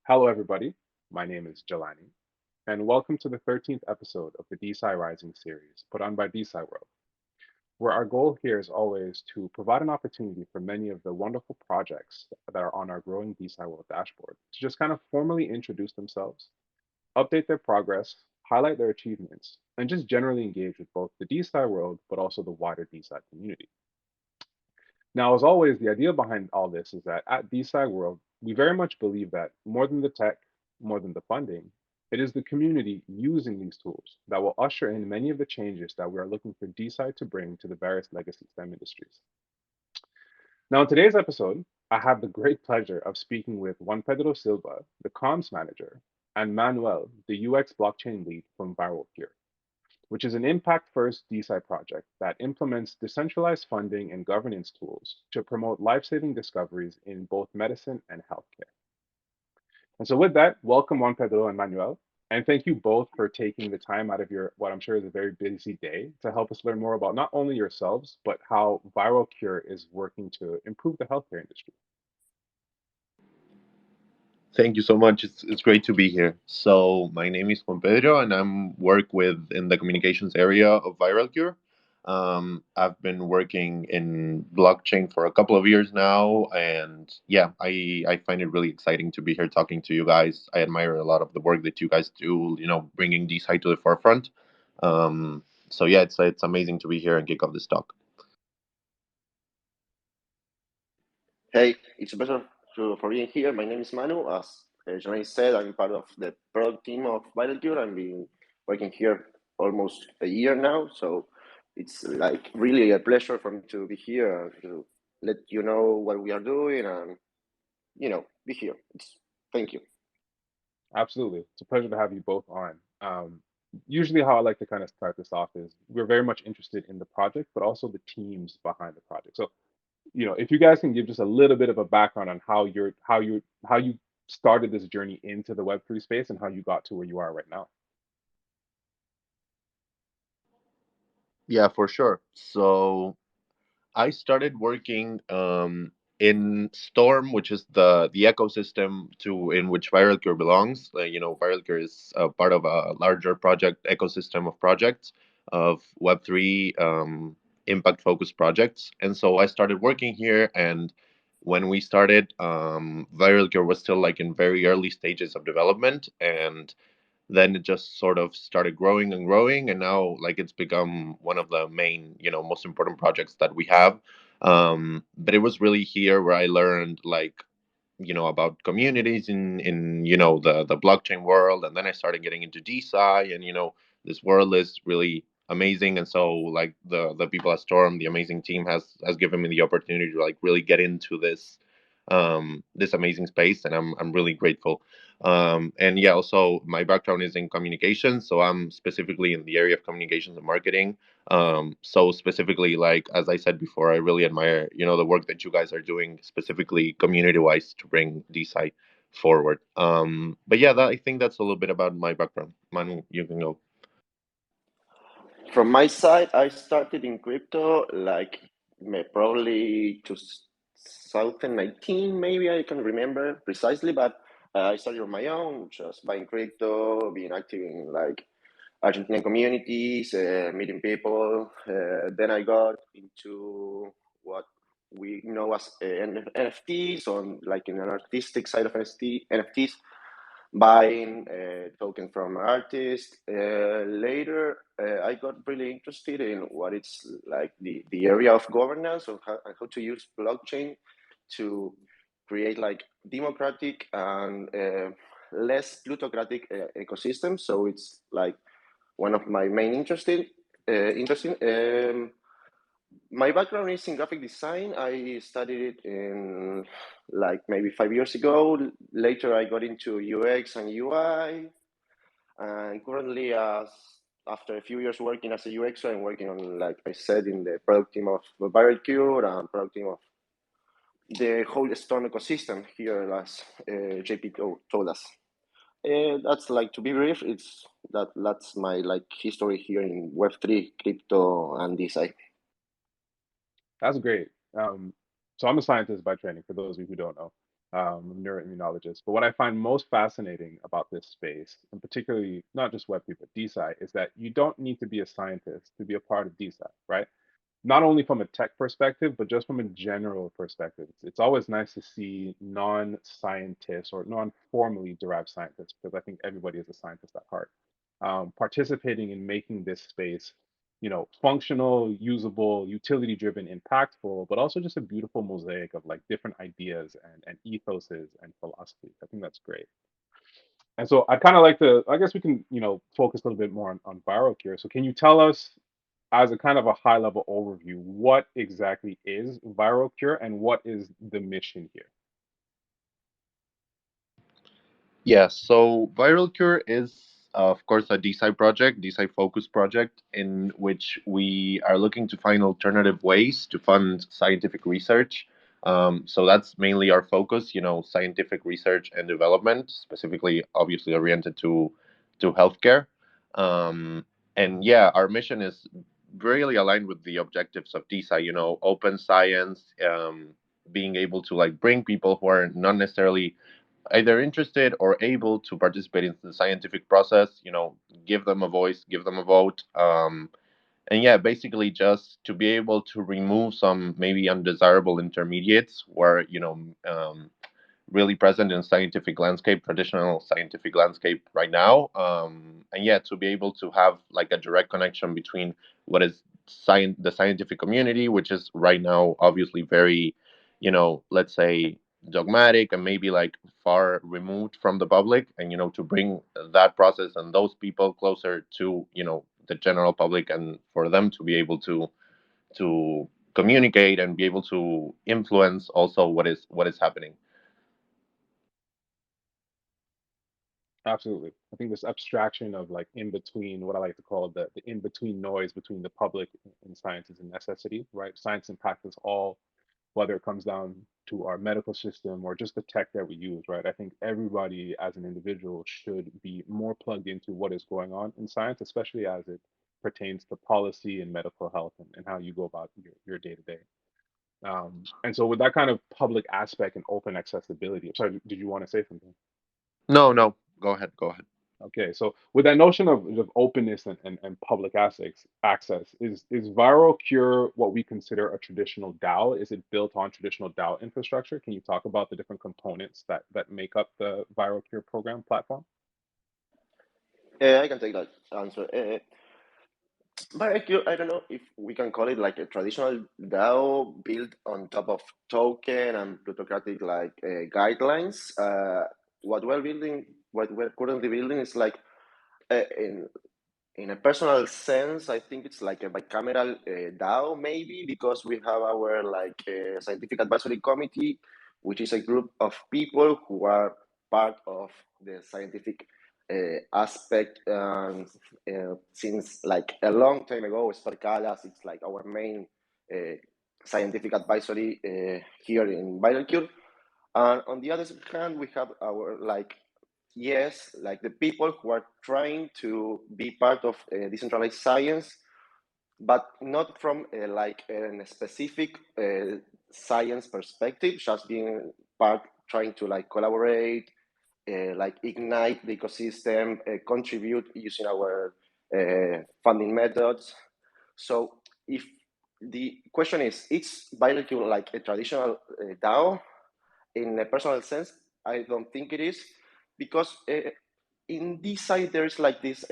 Hello, everybody. My name is Jelani, and welcome to the 13th episode of the DeSci Rising series put on by DeSci World, where our goal here is always to provide an opportunity for many of the wonderful projects that are on our growing DeSci World dashboard to just kind of formally introduce themselves, update their progress, highlight their achievements, and just generally engage with both the DeSci world but also the wider DeSci community. Now, as always, the idea behind all this is that at DeSci World, we very much believe that more than the tech, more than the funding, it is the community using these tools that will usher in many of the changes that we are looking for DeSci to bring to the various legacy STEM industries. Now, in today's episode, I have the great pleasure of speaking with Juan Pedro Silva, the comms manager, and Manuel, the UX blockchain lead from ViralCure, which is an impact first DeSci project that implements decentralized funding and governance tools to promote life saving discoveries in both medicine and healthcare. And so, with that, welcome Juan Pedro and Manuel. And thank you both for taking the time out of your, what I'm sure is a very busy day, to help us learn more about not only yourselves, but how ViralCure is working to improve the healthcare industry. Thank you so much. It's great to be here. So my name is Juan Pedro, and I'm work with in the communications area of ViralCure. I've been working in blockchain for a couple of years now, and yeah, I find it really exciting to be here talking to you guys. I admire a lot of the work that you guys do. Bringing DeSci to the forefront. So yeah, it's amazing to be here and kick off this talk. Hey, it's a pleasure for being here. My name is Manu. As Johnny said, I'm part of the product team of VitalCure. I've been working here almost a year now, so it's like really a pleasure for me to be here and to let you know what we are doing and be here. Thank you. Absolutely. It's a pleasure to have you both on. Usually, how I like to kind of start this off is we're very much interested in the project, but also the teams behind the project. So, if you guys can give just a little bit of a background on how you started this journey into the Web3 space and how you got to where you are right now. Yeah, for sure. So I started working in Storm, which is the ecosystem to in which ViralCure belongs. ViralCure is a part of a larger project ecosystem of projects of Web3 impact focused projects. And so I started working here. And when we started, ViralCure was still like in very early stages of development, and then it just sort of started growing and growing, and now like it's become one of the main most important projects that we have. But it was really here where I learned like about communities in the blockchain world, and then I started getting into DeSci, and this world is really amazing. And so like the people at Storm, the amazing team, has given me the opportunity to like really get into this amazing space, and I'm really grateful. And yeah, also my background is in communications, so I'm specifically in the area of communications and marketing. So specifically, like as I said before, I really admire the work that you guys are doing, specifically community wise, to bring DeSci forward. But yeah, I think that's a little bit about my background. Manu, you can go. From my side, I started in crypto like probably 2019, maybe I can remember precisely, but I started on my own, just buying crypto, being active in like Argentinian communities, meeting people. Then I got into what we know as NFTs, on like in an artistic side of NFTs, buying token from artists. Later, I got really interested in what it's like the area of governance of how to use blockchain to create like democratic and less plutocratic ecosystems. So it's like one of my main interesting. My background is in graphic design. I studied it in like maybe 5 years ago. Later, I got into UX and UI, and currently, as after a few years working as a UX, I'm working on, like I said, in the product team of VitalCure and product team of the whole Storm ecosystem here, as JP told us. That's like, to be brief. That's my like history here in Web3, crypto, and DeSci. That's great. So I'm a scientist by training, for those of you who don't know. I'm a neuroimmunologist. But what I find most fascinating about this space, and particularly not just Web3, but DeSci, is that you don't need to be a scientist to be a part of DeSci, right? Not only from a tech perspective, but just from a general perspective. It's always nice to see non-scientists or non-formally derived scientists, because I think everybody is a scientist at heart, participating in making this space, functional, usable, utility-driven, impactful, but also just a beautiful mosaic of like different ideas and ethoses and philosophies. I think that's great. And so I'd kind of like to, I guess we can, focus a little bit more on ViralCure. So can you tell us, as a kind of a high level overview, what exactly is ViralCure and what is the mission here? Yeah, so ViralCure is, of course, a DeSci project, DeSci focused project, in which we are looking to find alternative ways to fund scientific research. So that's mainly our focus, scientific research and development, specifically, obviously, oriented to healthcare. Um, and yeah, our mission is really aligned with the objectives of DeSci, open science, being able to like bring people who are not necessarily either interested or able to participate in the scientific process, give them a voice, give them a vote. And yeah, basically just to be able to remove some maybe undesirable intermediates where, really present in scientific landscape, traditional scientific landscape right now. And yeah, to be able to have like a direct connection between what is the scientific community, which is right now obviously very, let's say dogmatic and maybe like far removed from the public, and to bring that process and those people closer to the general public, and for them to be able to communicate and be able to influence also what is happening. Absolutely. I think this abstraction of like in between, what I like to call the in between noise between the public and science is a necessity, right? Science impacts us all, whether it comes down to our medical system or just the tech that we use, right? I think everybody as an individual should be more plugged into what is going on in science, especially as it pertains to policy and medical health and how you go about your day to day. And so with that kind of public aspect and open accessibility, I'm sorry, did you want to say something? No, no. Go ahead. Go ahead. Okay, so with that notion of openness and public access, is ViralCure what we consider a traditional DAO? Is it built on traditional DAO infrastructure? Can you talk about the different components that make up the ViralCure program platform? I can take that answer. But I don't know if we can call it like a traditional DAO built on top of token and plutocratic like guidelines. What we're currently building is like in a personal sense, I think it's like a bicameral DAO, maybe because we have our like scientific advisory committee, which is a group of people who are part of the scientific aspect. Since like a long time ago, Sparkalas, it's like our main uh, scientific advisory here in VitalCure. And on the other hand, we have our like yes, like the people who are trying to be part of decentralized science, but not from like a specific science perspective, just being part, trying to like collaborate, like ignite the ecosystem, contribute using our funding methods. So if the question is, it's biological like a traditional DAO? In a personal sense, I don't think it is, because in this side there's like this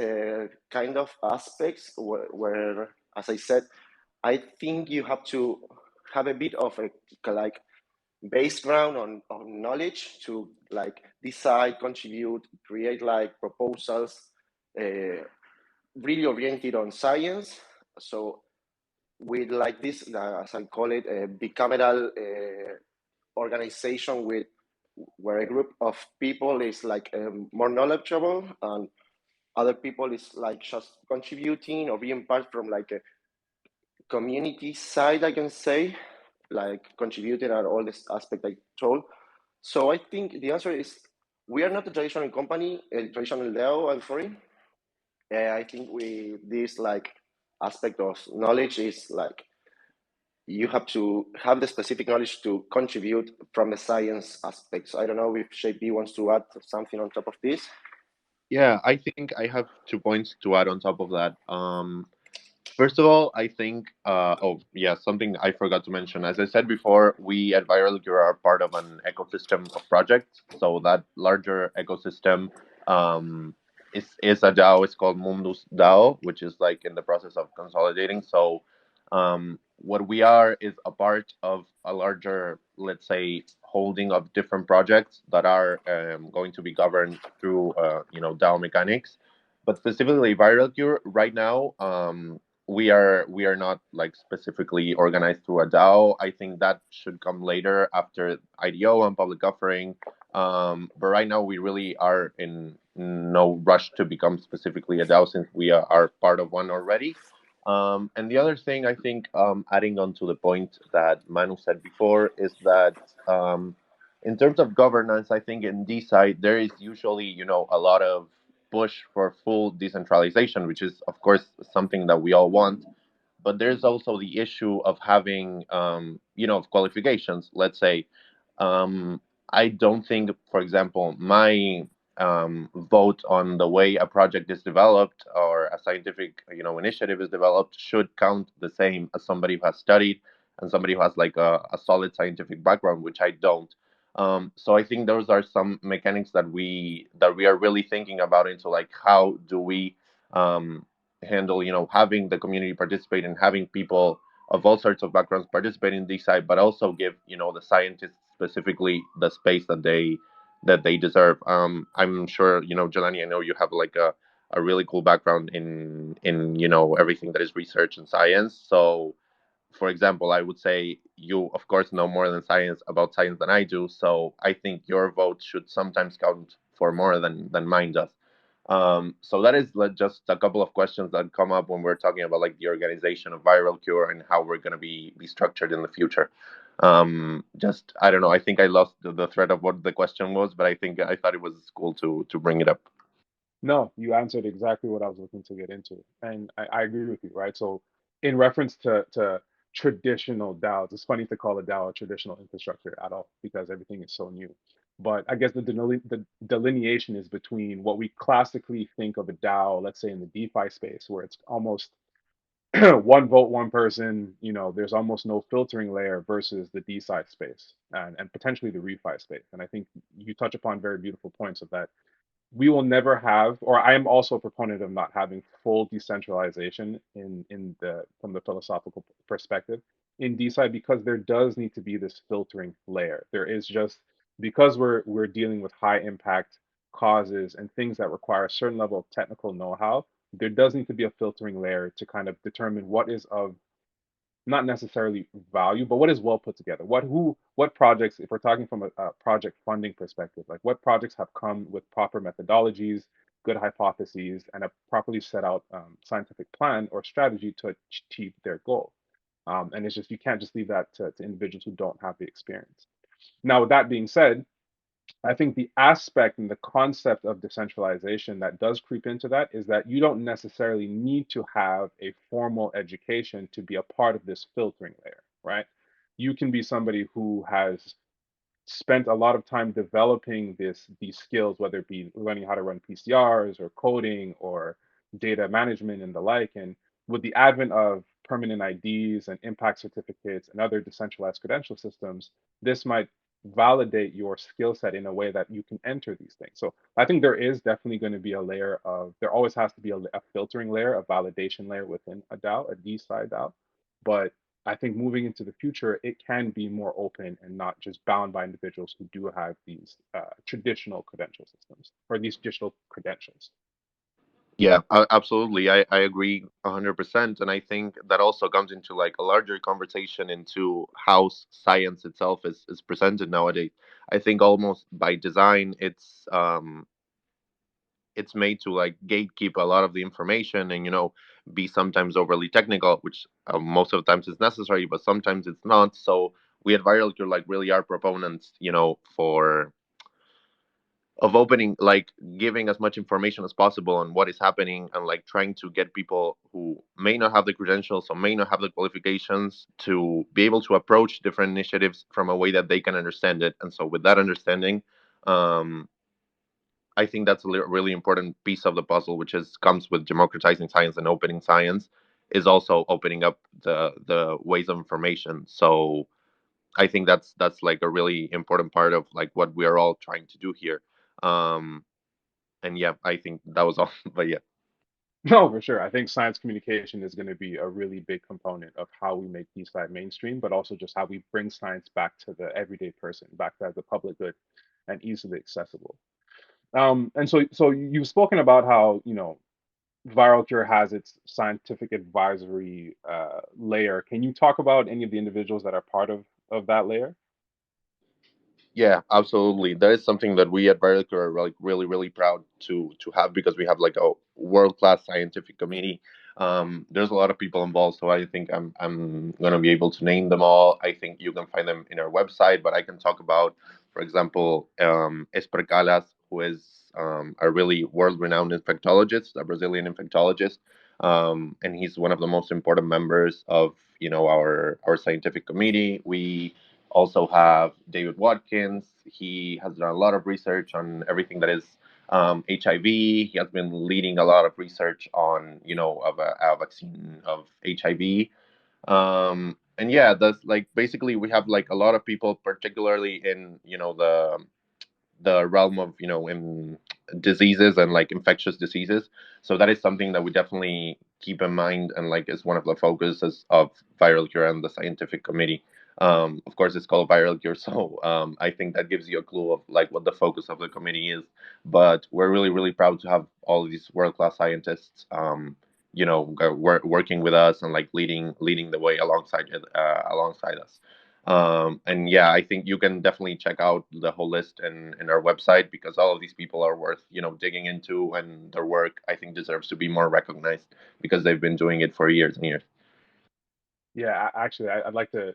kind of aspects where, as I said, I think you have to have a bit of a like background on knowledge to like decide, contribute, create like proposals really oriented on science. So with like this, as I call it, a bicameral organization with where a group of people is like more knowledgeable and other people is like just contributing or being part from like a community side, I can say, like contributing at all this aspect I told. So I think the answer is we are not a traditional company, a traditional DAO, I'm sorry. I think we this like aspect of knowledge is like you have to have the specific knowledge to contribute from the science aspects. I don't know if JP wants to add something on top of this. Yeah, I think I have 2 points to add on top of that. First of all, I think, oh, yeah, something I forgot to mention. As I said before, we at ViralCure are part of an ecosystem of projects. So that larger ecosystem is a DAO. It's called Mundus DAO, which is like in the process of consolidating. So what we are is a part of a larger, let's say, holding of different projects that are going to be governed through, DAO mechanics. But specifically, ViralCure right now, we are not like specifically organized through a DAO. I think that should come later after IDO and public offering. But right now, we really are in no rush to become specifically a DAO since we are part of one already. And the other thing I think, adding on to the point that Manu said before, is that in terms of governance, I think in this side there is usually a lot of push for full decentralization, which is of course something that we all want. But there's also the issue of having of qualifications. Let's say, um, I don't think, for example, my vote on the way a project is developed or a scientific initiative is developed should count the same as somebody who has studied and somebody who has like a solid scientific background, which I don't. So I think those are some mechanics that we are really thinking about into like how do we um, handle having the community participate and having people of all sorts of backgrounds participate in this side, but also give the scientists specifically the space that they deserve. I'm sure Jelani, I know you have like a really cool background in everything that is research and science. So for example, I would say you, of course, know more than science about science than I do. So I think your vote should sometimes count for more than mine does. So that is like just a couple of questions that come up when we're talking about like the organization of ViralCure and how we're going to be structured in the future. Just I don't know. I think I lost the thread of what the question was, but I thought it was cool to bring it up. No, you answered exactly what I was looking to get into. And I agree with you, right? So in reference to traditional DAOs, it's funny to call a DAO a traditional infrastructure at all because everything is so new. But I guess the delineation is between what we classically think of a DAO, let's say in the DeFi space, where it's almost one vote, one person, there's almost no filtering layer versus the DeSci space and potentially the refi space. And I think you touch upon very beautiful points of that we will never have, or I am also a proponent of not having full decentralization in the from the philosophical perspective in DeSci because there does need to be this filtering layer. There is just because we're dealing with high impact causes and things that require a certain level of technical know-how, there does need to be a filtering layer to kind of determine what is of not necessarily value, but what is well put together. What projects, if we're talking from a project funding perspective, like what projects have come with proper methodologies, good hypotheses, and a properly set out scientific plan or strategy to achieve their goal. And it's just you can't just leave that to individuals who don't have the experience. Now, with that being said, I think the aspect and the concept of decentralization that does creep into that is that you don't necessarily need to have a formal education to be a part of this filtering layer, right? You can be somebody who has spent a lot of time developing these skills, whether it be learning how to run PCRs or coding or data management and the like. And with the advent of permanent IDs and impact certificates and other decentralized credential systems, this might validate your skill set in a way that you can enter these things. So I think there is definitely going to be there always has to be a filtering layer, a validation layer within a DAO, a DeSci DAO. But I think moving into the future, it can be more open and not just bound by individuals who do have these traditional credential systems or these digital credentials. Yeah, absolutely. I agree 100%. And I think that also comes into like a larger conversation into how science itself is presented nowadays. I think almost by design, it's made to like gatekeep a lot of the information and be sometimes overly technical, which most of the times is necessary, but sometimes it's not. So we at ViralCure like really are proponents, for opening, like giving as much information as possible on what is happening, and like trying to get people who may not have the credentials or may not have the qualifications to be able to approach different initiatives from a way that they can understand it. And so with that understanding, um, I think that's a really important piece of the puzzle, which is comes with democratizing science and opening science, is also opening up the ways of information. So I think that's like a really important part of like what we are all trying to do here. Um, and yeah, I think that was all. But yeah, No, for sure. I think science communication is going to be a really big component of how we make DeSci mainstream, but also just how we bring science back to the everyday person, back to the public good and easily accessible. And so you've spoken about how, ViralCure has its scientific advisory layer. Can you talk about any of the individuals that are part of that layer? yeah, absolutely. That is something that we at VitalCure are like really proud to have, because we have like a world class scientific committee. There's a lot of people involved, so I think I'm gonna be able to name them all. I think you can find them in our website, but I can talk about, for example, Esper Calas, who is a really world renowned infectologist, a Brazilian infectologist, and he's one of the most important members of our scientific committee. We also have David Watkins. He has done a lot of research on everything that is HIV. He has been leading a lot of research on, a vaccine of HIV. And yeah, that's like basically we have like a lot of people, particularly in, the realm of in diseases and like infectious diseases. So that is something that we definitely keep in mind, and like is one of the focuses of viral cure and the scientific committee. Of course it's called viral cure, so I think that gives you a clue of like what the focus of the committee is. But we're really proud to have all of these world class scientists, working with us and like leading the way alongside us. And yeah, I think you can definitely check out the whole list in our website, because all of these people are worth, digging into, and their work I think deserves to be more recognized because they've been doing it for years and years. Yeah, actually, I'd like to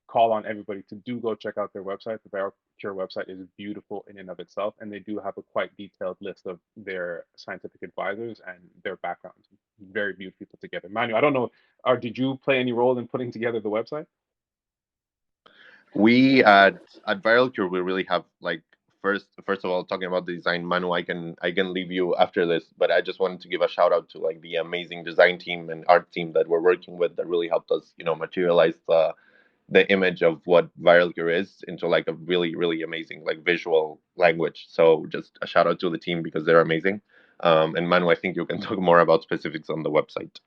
call on everybody to do go check out their website. The VitalCure website is beautiful in and of itself, and they do have a quite detailed list of their scientific advisors and their backgrounds. Very beautifully put together. Manuel, I don't know, or did you play any role in putting together the website? We at ViralCure we really have like first of all, talking about the design, Manu, I can leave you after this, but I just wanted to give a shout out to like the amazing design team and art team that we're working with, that really helped us materialize the image of what ViralCure is into like a really amazing like visual language. So just a shout out to the team because they're amazing. And Manu, I think you can talk more about specifics on the website.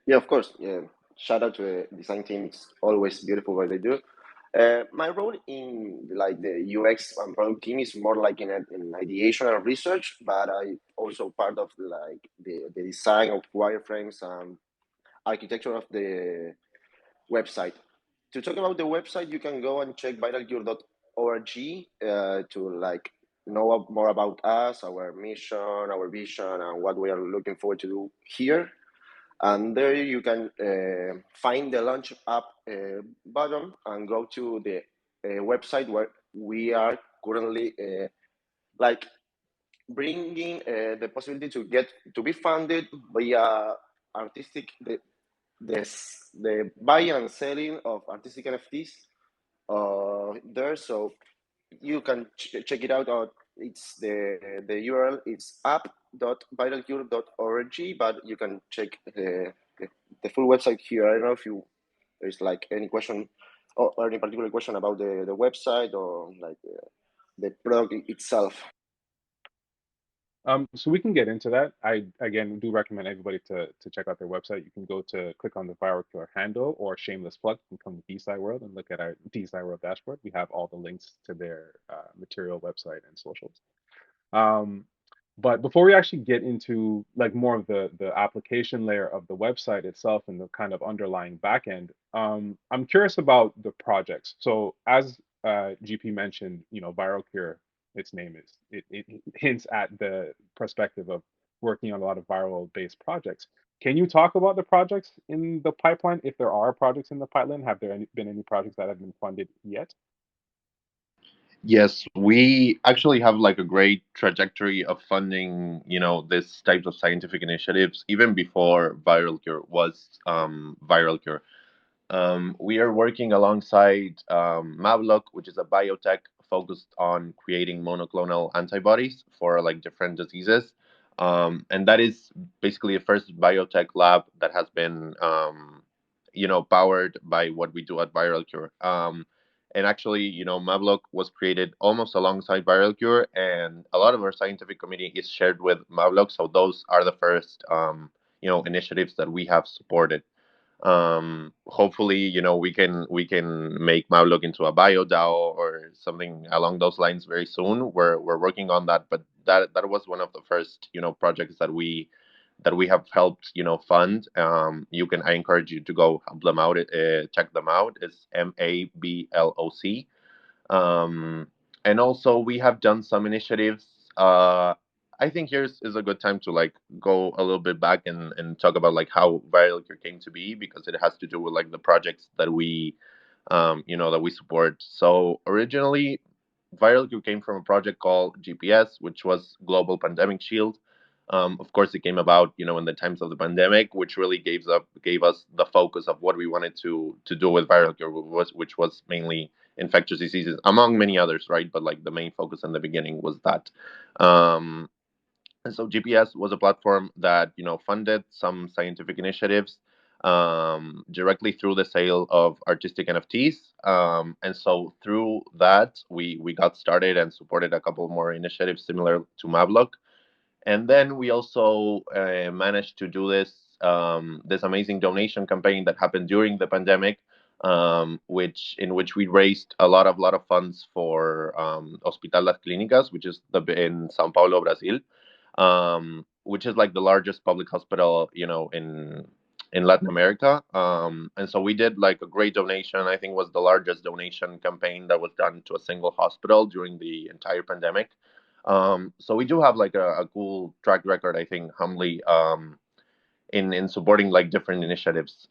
Yeah, of course. Yeah. Shout out to the design team. It's always beautiful what they do. My role in like the UX and product team is more like in ideation and research, but I also part of like the design of wireframes and architecture of the website. To talk about the website, you can go and check vitalcure.org to like know more about us, our mission, our vision, and what we are looking forward to do here. And there you can find the launch app button and go to the website where we are currently like bringing the possibility to get to be funded via artistic the buying and selling of artistic NFTs there. So you can check it out. It's the URL. It's app.vitalcure.org, but you can check the full website here. I don't know if there's like any question or any particular question about the website or like the product itself. So we can get into that. I again do recommend everybody to check out their website. You can go to click on the ViralCure handle or shameless plug. You can come to DeSci World and look at our DeSci World dashboard. We have all the links to their material, website, and socials. Um, but before we actually get into like more of the application layer of the website itself and the kind of underlying backend, I'm curious about the projects. So as GP mentioned, ViralCure, its name is it hints at the perspective of working on a lot of viral based projects. Can you talk about the projects in the pipeline? If there are projects in the pipeline, have there been any projects that have been funded yet? Yes, we actually have like a great trajectory of funding, this types of scientific initiatives even before ViralCure was ViralCure. We are working alongside Mavlock, which is a biotech focused on creating monoclonal antibodies for like different diseases. And that is basically the first biotech lab that has been, powered by what we do at ViralCure. And actually, Mavlock was created almost alongside ViralCure, and a lot of our scientific community is shared with Mavlock. So those are the first, initiatives that we have supported. Hopefully, we can make Mavlog into a bio DAO or something along those lines very soon. We're working on that, but that was one of the first projects that we have helped fund. I encourage you to go help them out. Check them out. It's Mabloc. um, and also we have done some initiatives. I think here's is a good time to like go a little bit back and talk about like how VitalCure came to be, because it has to do with like the projects that we support. So originally, VitalCure came from a project called GPS, which was Global Pandemic Shield. Of course, it came about, in the times of the pandemic, which really gave us the focus of what we wanted to do with VitalCure, which was mainly infectious diseases, among many others, right? But like the main focus in the beginning was that. Um, and so GPS was a platform that funded some scientific initiatives directly through the sale of artistic NFTs. And so through that, we got started and supported a couple more initiatives similar to Mavlock. And then we also managed to do this amazing donation campaign that happened during the pandemic, in which we raised a lot of funds for Hospital Las Clínicas, which is in São Paulo, Brazil, which is like the largest public hospital, in Latin America. And so we did like a great donation. I think was the largest donation campaign that was done to a single hospital during the entire pandemic. So we do have like a cool track record, I think, humbly, in supporting like different initiatives.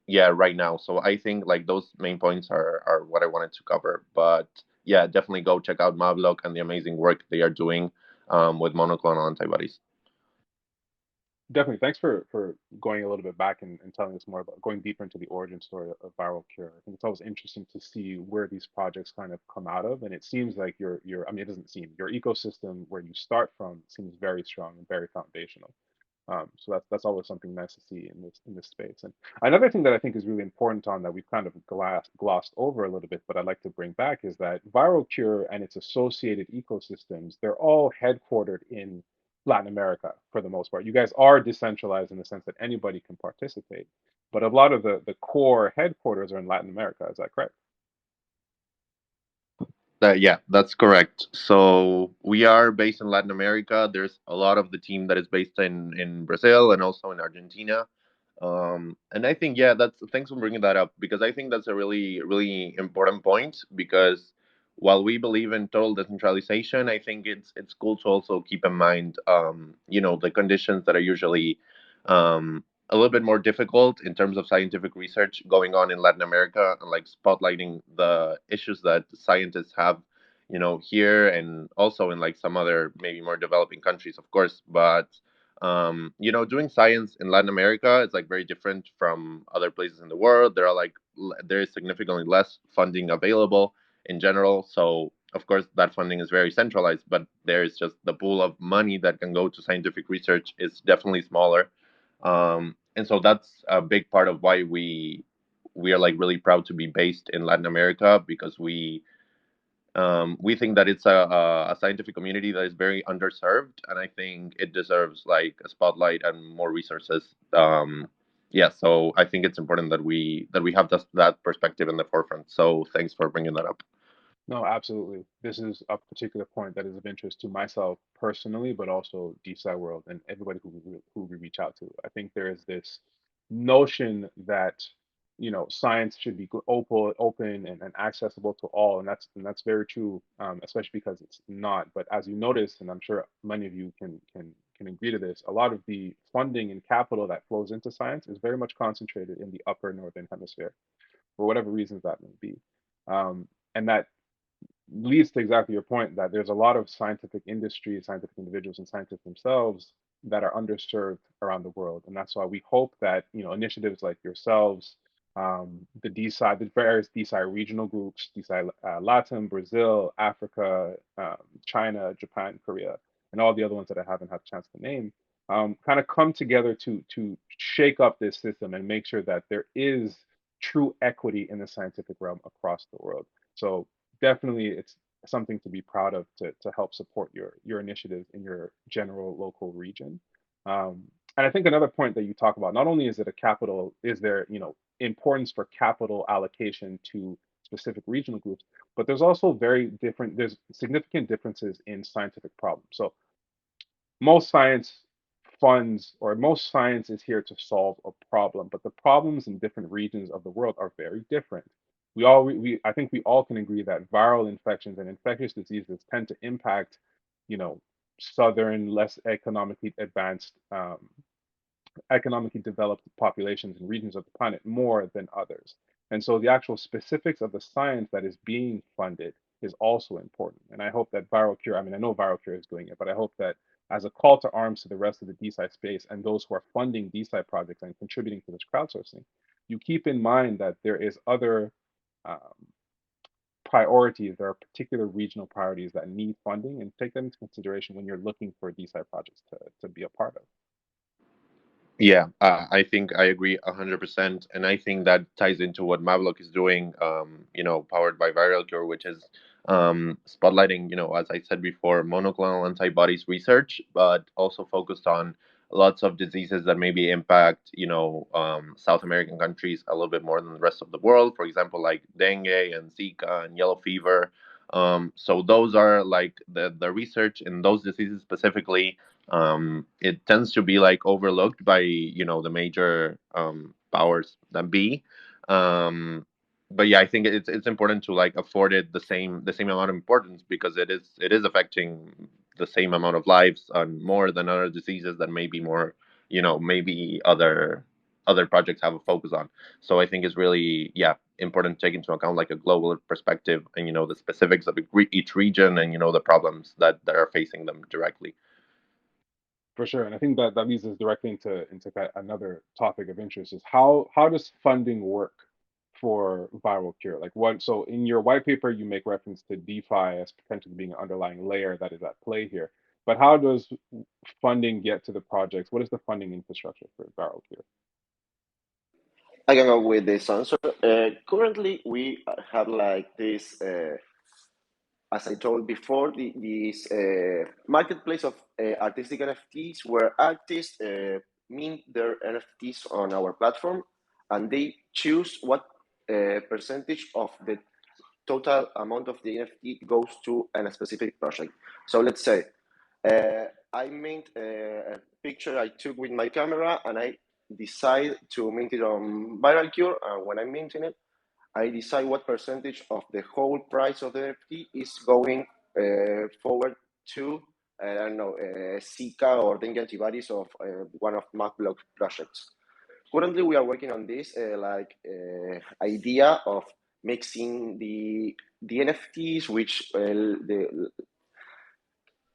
Yeah, right now. So I think like those main points are what I wanted to cover. But yeah, definitely go check out Mavlog and the amazing work they are doing with monoclonal antibodies. Definitely. Thanks for going a little bit back and telling us more about going deeper into the origin story of Viral Cure. I think it's always interesting to see where these projects kind of come out of. And it seems like I mean, it doesn't seem, your ecosystem where you start from seems very strong and very foundational. So that's always something nice to see in this space. And another thing that I think is really important on that we've kind of glossed over a little bit, but I'd like to bring back is that Viral Cure and its associated ecosystems, they're all headquartered in Latin America for the most part. You guys are decentralized in the sense that anybody can participate, but a lot of the core headquarters are in Latin America. Is that correct? Yeah, that's correct. So we are based in Latin America. There's a lot of the team that is based in Brazil and also in Argentina. And I think, yeah, that's thanks for bringing that up, because I think that's a really really important point. Because while we believe in total decentralization, I think it's cool to also keep in mind, the conditions that are usually a little bit more difficult in terms of scientific research going on in Latin America, and like spotlighting the issues that scientists have, here, and also in like some other maybe more developing countries, of course. But doing science in Latin America is like very different from other places in the world. There is significantly less funding available in general. So of course that funding is very centralized, but there is just the pool of money that can go to scientific research is definitely smaller. And so that's a big part of why we are like really proud to be based in Latin America, because we think that it's a scientific community that is very underserved, and I think it deserves like a spotlight and more resources. Yeah, so I think it's important that we have that perspective in the forefront. So thanks for bringing that up. No, absolutely. This is a particular point that is of interest to myself personally, but also DeSci world and everybody who we reach out to. I think there is this notion that science should be open and accessible to all, and that's very true, especially because it's not. But as you notice, and I'm sure many of you can agree to this, a lot of the funding and capital that flows into science is very much concentrated in the upper northern hemisphere for whatever reasons that may be. And that leads to exactly your point that there's a lot of scientific industry, scientific individuals, and scientists themselves that are underserved around the world, and that's why we hope that initiatives like yourselves, the various DeSci regional groups, DeSci Latin, Brazil, Africa, China, Japan, Korea, and all the other ones that I haven't had a chance to name, kind of come together to shake up this system and make sure that there is true equity in the scientific realm across the world. So definitely it's something to be proud of to help support your initiatives in your general local region. And I think another point that you talk about, not only is it a capital, is there, importance for capital allocation to specific regional groups, but there's significant differences in scientific problems. So most science most science is here to solve a problem, but the problems in different regions of the world are very different. I think we all can agree that viral infections and infectious diseases tend to impact, you know, southern, less economically developed populations and regions of the planet more than others. And so the actual specifics of the science that is being funded is also important. And I hope that ViralCure, I mean, I know ViralCure is doing it, but I hope that as a call to arms to the rest of the DeSci space and those who are funding DeSci projects and contributing to this crowdsourcing, you keep in mind that there is other um, priorities, there are particular regional priorities that need funding, and take them into consideration when you're looking for DeSci projects to be a part of. Yeah, I think I agree 100%, and I think that ties into what Mavlock is doing. Powered by ViralCure, which is spotlighting, as I said before, monoclonal antibodies research, but also focused on lots of diseases that maybe impact, South American countries a little bit more than the rest of the world. For example, like dengue and Zika and yellow fever. So those are like the research in those diseases specifically. It tends to be like overlooked by the major powers that be. um, but yeah, I think it's important to like afford it the same amount of importance, because it is affecting the same amount of lives and more than other diseases that maybe more, maybe other projects have a focus on. So I think it's really, yeah, important to take into account like a global perspective, and the specifics of each region, and the problems that are facing them directly. For sure, and I think that leads us directly another topic of interest is how does funding work for viral cure? Like what? So in your white paper, you make reference to DeFi as potentially being an underlying layer that is at play here. But how does funding get to the projects? What is the funding infrastructure for viral cure? I can go with this answer. Currently, we have like this, as I told before, this marketplace of artistic NFTs where artists mint their NFTs on our platform, and they choose what percentage of the total amount of the NFT goes to a specific project. So let's say I mint a picture I took with my camera, and I decide to mint it on ViralCure. And when I'm minting it, I decide what percentage of the whole price of the NFT is going forward to, I don't know, Zika or dengue antibodies of one of Mapblock's projects. Currently, we are working on this idea of mixing the NFTs, which I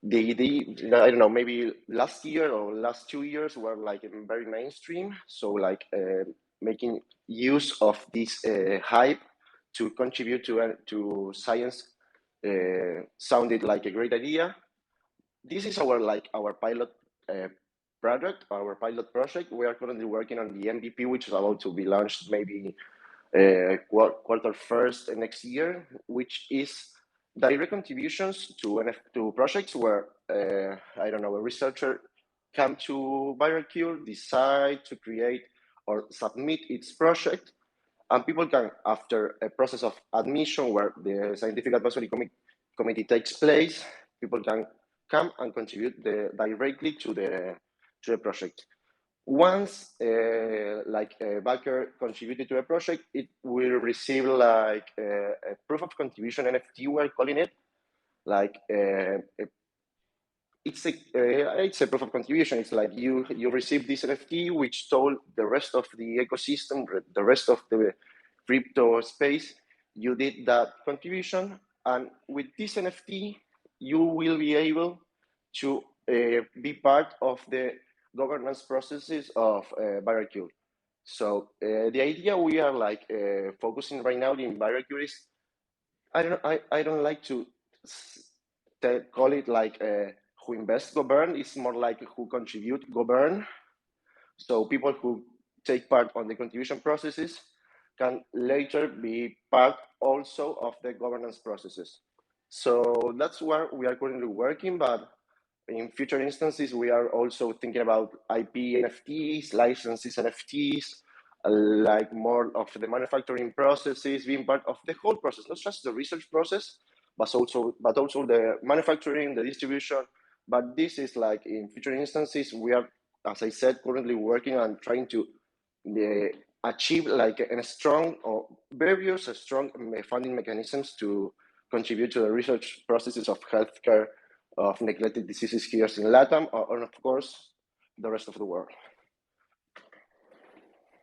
don't know, maybe last year or last 2 years were like very mainstream. So like making use of this hype to contribute to science sounded like a great idea. This is our pilot product, our pilot project. We are currently working on the MVP, which is about to be launched maybe quarter first next year, which is direct contributions to projects where I don't know, a researcher come to ViralCure, decide to create or submit its project, and people can, after a process of admission where the scientific advisory committee takes place, people can come and contribute directly to the project. Once a backer contributed to a project, it will receive like a proof of contribution NFT, we're calling it. Like it's a proof of contribution. It's like you receive this NFT, which told the rest of the ecosystem, the rest of the crypto space, you did that contribution, And with this NFT, you will be able to be part of the governance processes of ViralCure. So the idea we are like focusing right now in ViralCure is I don't like to call it like who invest govern. It's more like who contribute govern. So people who take part on the contribution processes can later be part also of the governance processes. So that's where we are currently working, but in future instances, we are also thinking about IP NFTs, licenses NFTs, like more of the manufacturing processes, being part of the whole process, not just the research process, but also the manufacturing, the distribution. But this is like in future instances, we are, as I said, currently working on trying to achieve like a strong or various strong funding mechanisms to contribute to the research processes of healthcare of neglected diseases here in LATAM, and of course, the rest of the world.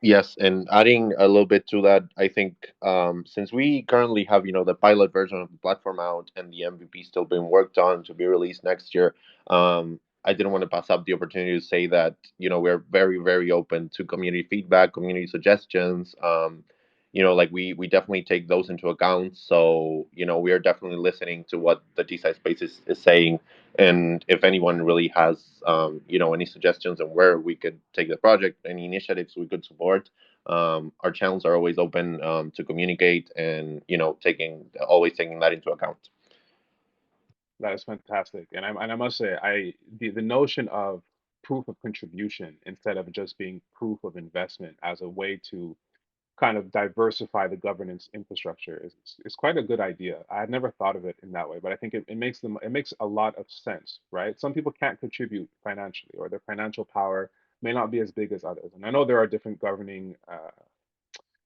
Yes, and adding a little bit to that, I think since we currently have, the pilot version of the platform out and the MVP still being worked on to be released next year, I didn't want to pass up the opportunity to say that, we're very, very open to community feedback, community suggestions. Like we definitely take those into account. So, we are definitely listening to what the DeSci space is saying. And if anyone really has, any suggestions on where we could take the project, any initiatives we could support, our channels are always open to communicate and, always taking that into account. That is fantastic. And I must say, the notion of proof of contribution instead of just being proof of investment as a way to kind of diversify the governance infrastructure is quite a good idea. I had never thought of it in that way, but I think it makes a lot of sense, right? Some people can't contribute financially, or their financial power may not be as big as others. And I know there are different governing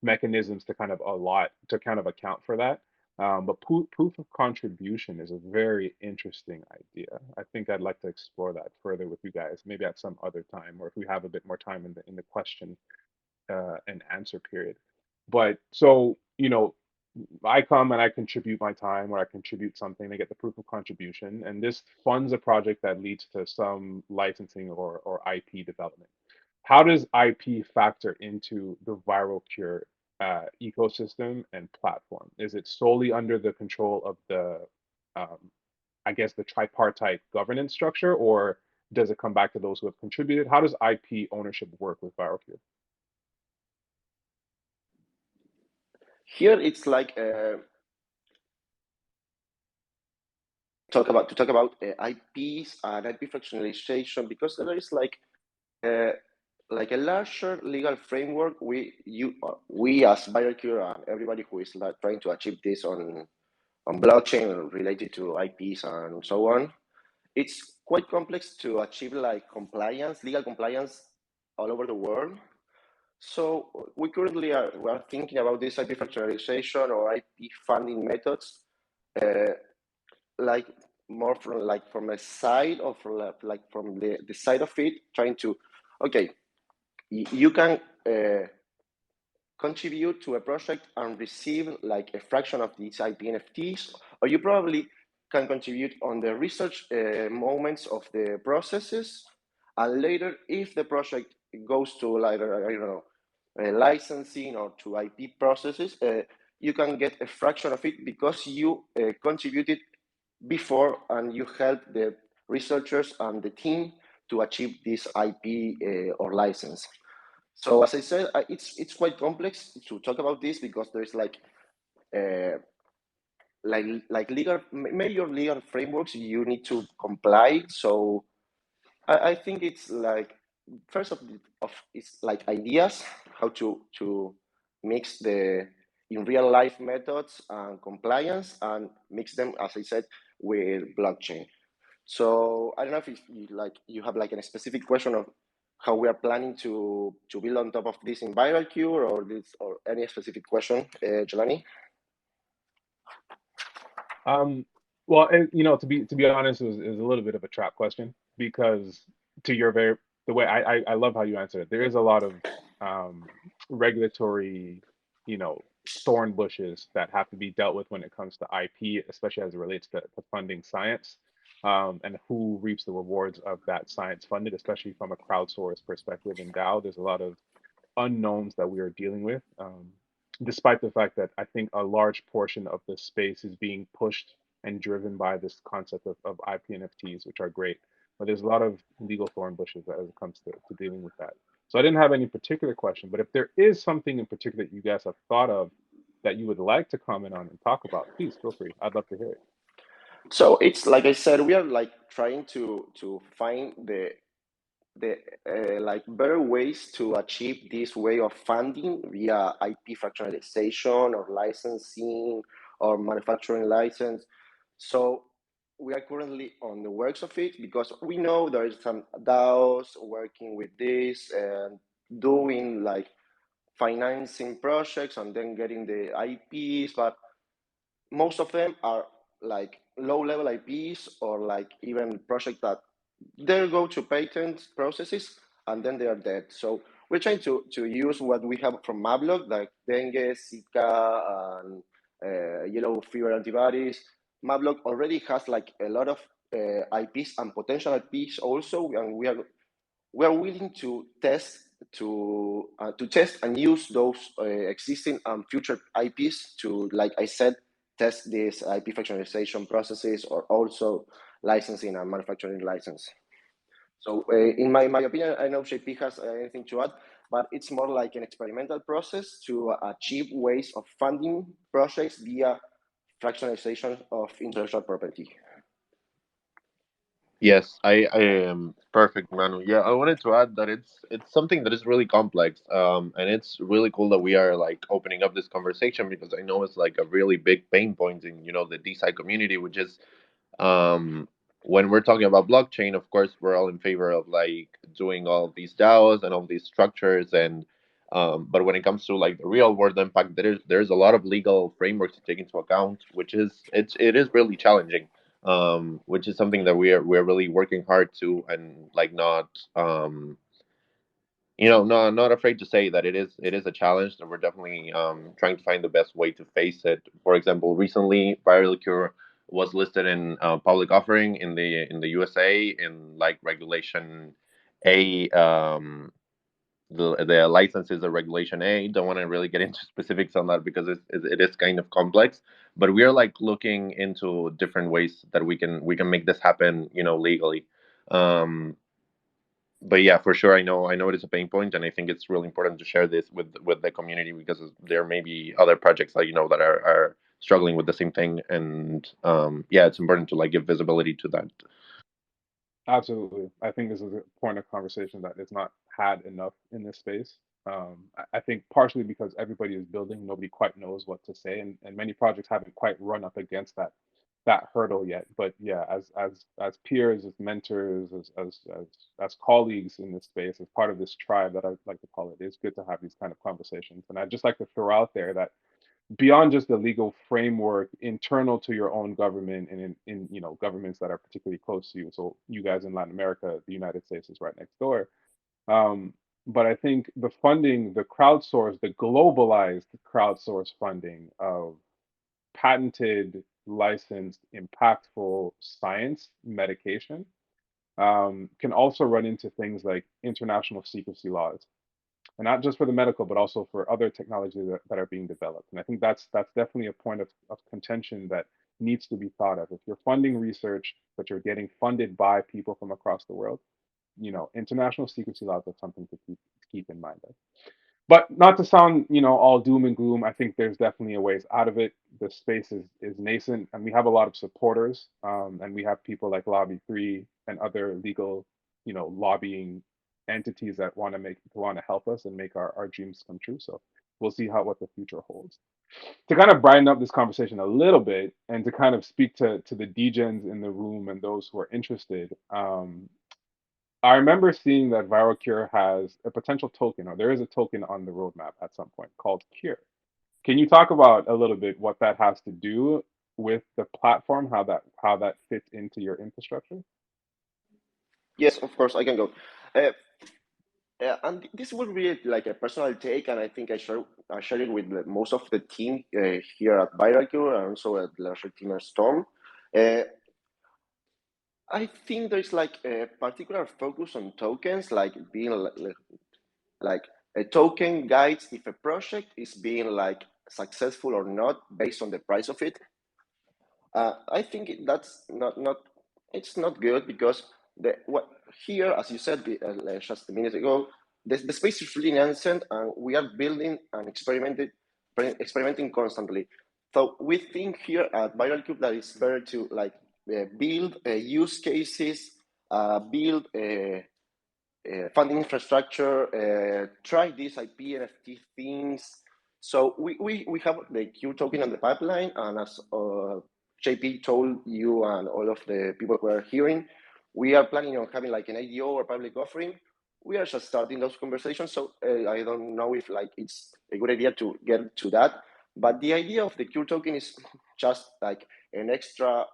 mechanisms to kind of account for that. But proof of contribution is a very interesting idea. I think I'd like to explore that further with you guys, maybe at some other time, or if we have a bit more time in the question and answer period. But so, I come and I contribute my time, or I contribute something, I get the proof of contribution, and this funds a project that leads to some licensing or IP development. How does IP factor into the ViralCure ecosystem and platform? Is it solely under the control of um, I guess, the tripartite governance structure, or does it come back to those who have contributed? How does IP ownership work with ViralCure? Here, it's like to talk about IPs and IP fractionalization, because there is uh, like a larger legal framework. We as VitalCure and everybody who is like trying to achieve this on blockchain related to IPs and so on, it's quite complex to achieve like legal compliance all over the world. So we currently are thinking about this IP fractionalization or IP funding methods, uh, like more from a side of like from the side of it, trying to, okay, you can contribute to a project and receive like a fraction of these IP NFTs, or you probably can contribute on the research moments of the processes, and later, if the project goes to like I don't know, licensing or to IP processes, you can get a fraction of it because you contributed before and you helped the researchers and the team to achieve this IP or license. So as I said, it's quite complex to talk about this because there's uh, like major legal frameworks you need to comply. So I think it's like first of it's like ideas how to mix the in real life methods and compliance and mix them, as I said, with blockchain. So I don't know if you have like a specific question of how we are planning to build on top of this in ViralCure or any specific question, Jelani? Um, well, and, to be honest, it was a little bit of a trap question because to your very the way I love how you answered it. There is a lot of regulatory, you know, thorn bushes that have to be dealt with when it comes to IP, especially as it relates to funding science, and who reaps the rewards of that science funded, especially from a crowdsourced perspective in DAO. There's a lot of unknowns that we are dealing with, despite the fact that I think a large portion of the space is being pushed and driven by this concept of IP NFTs, which are great. But there's a lot of legal thorn bushes as it comes to dealing with that. So I didn't have any particular question, but if there is something in particular that you guys have thought of that you would like to comment on and talk about, please feel free. I'd love to hear it. So it's like I said, we are like trying to find the like better ways to achieve this way of funding via IP fractionalization or licensing or manufacturing license. So we are currently on the works of it because we know there is some DAOs working with this and doing like financing projects and then getting the IPs, but most of them are like low level IPs or like even projects that they go to patent processes and then they are dead. So we're trying to use what we have from Mablock, like dengue, Zika, and yellow fever antibodies. Mablock already has like a lot of IPs and potential IPs also, and we are willing to test and use those existing and future IPs to, like I said, test these IP fractionalization processes or also licensing and manufacturing license. So in my opinion, I know JP has anything to add, but it's more like an experimental process to achieve ways of funding projects via fractionalization of intellectual property. Yes, I am perfect, Manu. Yeah, I wanted to add that it's something that is really complex, and it's really cool that we are like opening up this conversation because I know it's like a really big pain point in the DeSci community, which is when we're talking about blockchain. Of course, we're all in favor of like doing all of these DAOs and all these structures, and but when it comes to like the real world impact, there's a lot of legal frameworks to take into account, which it is really challenging, which is something that we're really working hard to, and like not not afraid to say that it is a challenge, and we're definitely trying to find the best way to face it. For example, recently ViralCure was listed in public offering in the USA in like regulation A. The license is a regulation A. Don't want to really get into specifics on that because it is kind of complex. But we are like looking into different ways that we can make this happen, legally. Um, but yeah, for sure, I know it is a pain point, and I think it's really important to share this with the community because there may be other projects that that are struggling with the same thing, and yeah, it's important to like give visibility to that. Absolutely. I think this is a point of conversation that is not had enough in this space. I think partially because everybody is building, nobody quite knows what to say, and many projects haven't quite run up against that hurdle yet. But yeah, as peers, as mentors, as colleagues in this space, as part of this tribe that I like to call it, it's good to have these kind of conversations. And I'd just like to throw out there that beyond just the legal framework internal to your own government and in governments that are particularly close to you. So you guys in Latin America, the United States is right next door. Um, but I think the funding, the crowdsourced, the globalized crowdsourced funding of patented, licensed, impactful science medication can also run into things like international secrecy laws, and not just for the medical, but also for other technologies that are being developed. And I think that's definitely a point of contention that needs to be thought of. If you're funding research, but you're getting funded by people from across the world, international secrecy laws are something to keep in mind. But not to sound, all doom and gloom. I think there's definitely a ways out of it. The space is nascent, and we have a lot of supporters, and we have people like Lobby Three and other legal, lobbying entities that want to help us and make our dreams come true. So we'll see what the future holds. To kind of brighten up this conversation a little bit, and to kind of speak to the degens in the room and those who are interested. I remember seeing that ViralCure has a potential token, or there is a token on the roadmap at some point called Cure. Can you talk about a little bit what that has to do with the platform, how that fits into your infrastructure? Yes, of course, I can go. Uh, And this will be like a personal take, and I think I share it with most of the team here at VitalCure and also at larger team at Storm. Uh, I think there's like a particular focus on tokens, like being like a token guides if a project is being like successful or not based on the price of it. I think that's not it's not good because the what here, as you said just a minute ago, the space is really nascent and we are building and experimenting constantly. So we think here at ViralCube that it's better to like build use cases, build funding infrastructure, try these IP NFT things. So we have the Q token on the pipeline, and as JP told you and all of the people who are hearing, we are planning on having like an IDO or public offering. We are just starting those conversations, so I don't know if like it's a good idea to get to that. But the idea of the Q token is just like an extra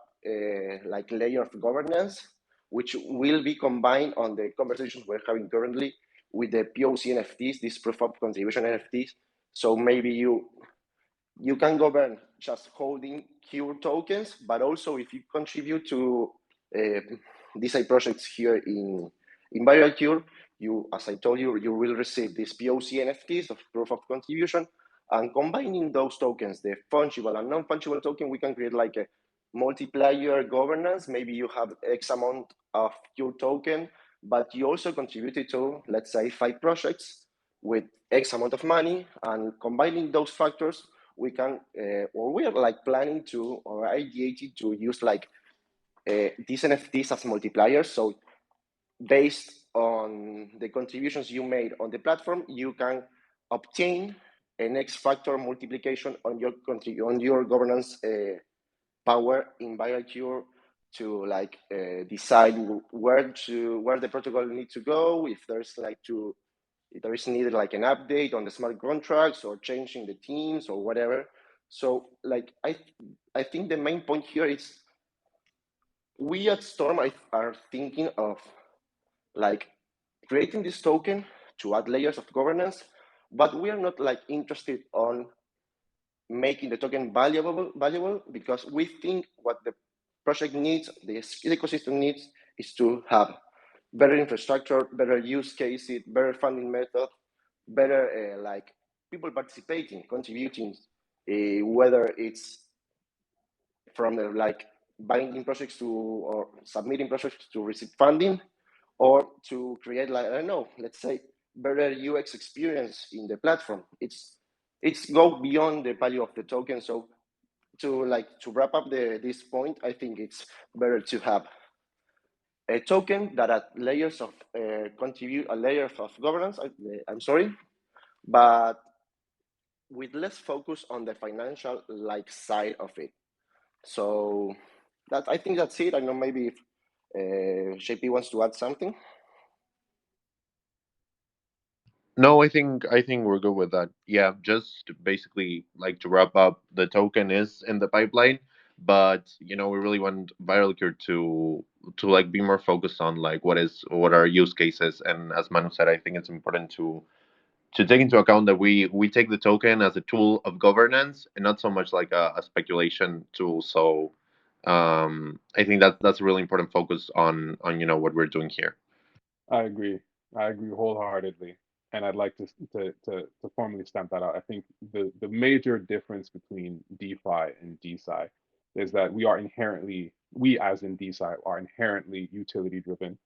like layer of governance which will be combined on the conversations we're having currently with the POC NFTs, these proof of contribution NFTs. So maybe you can govern just holding Q tokens, but also if you contribute to DeSci projects here in ViralCure, you, as I told you, you will receive these POC NFTs of proof of contribution, and combining those tokens, the fungible and non-fungible token, we can create like a multiplier governance. Maybe you have X amount of your token, but you also contributed to, let's say, 5 projects with X amount of money, and combining those factors, we can, or we are like planning to, or ideating to use like these NFTs as multipliers. So based on the contributions you made on the platform, you can obtain an X factor multiplication on your governance power in VitalCure to like decide where the protocol needs to go, if there is needed like an update on the smart contracts or changing the teams or whatever. So like I think the main point here is we at Storm are thinking of like creating this token to add layers of governance, but we are not like interested on making the token valuable because we think what the project needs, the ecosystem needs, is to have better infrastructure, better use cases, better funding method, better like people participating, contributing, whether it's from the like binding projects to or submitting projects to receive funding, or to create like I don't know, let's say better UX experience in the platform. It's go beyond the value of the token. So to wrap up this point, I think it's better to have a token that at layers of contribute a layer of governance. I'm sorry, but with less focus on the financial like side of it. So that I think that's it. I know maybe if JP wants to add something. No, I think we're good with that. Yeah, just basically like to wrap up, the token is in the pipeline, but we really want ViralCure to like be more focused on like what are use cases, and as Manu said, I think it's important to take into account that we take the token as a tool of governance and not so much like a speculation tool. So I think that's a really important focus on what we're doing here. I agree. I agree wholeheartedly, and I'd like to formally stamp that out. I think the major difference between DeFi and DeSci is that we as in DeSci are inherently utility driven.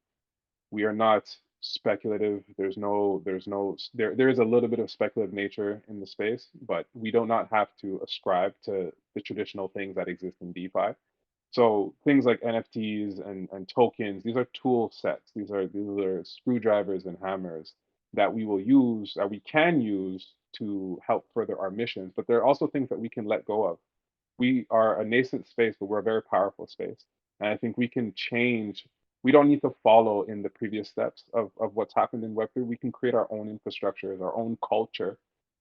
We are not speculative. There is a little bit of speculative nature in the space, but we do not have to ascribe to the traditional things that exist in DeFi. So things like NFTs and tokens, these are tool sets. These are screwdrivers and hammers that we will use, that we can use to help further our missions. But there are also things that we can let go of. We are a nascent space, but we're a very powerful space. And I think we can change. We don't need to follow in the previous steps of what's happened in Web3. We can create our own infrastructures, our own culture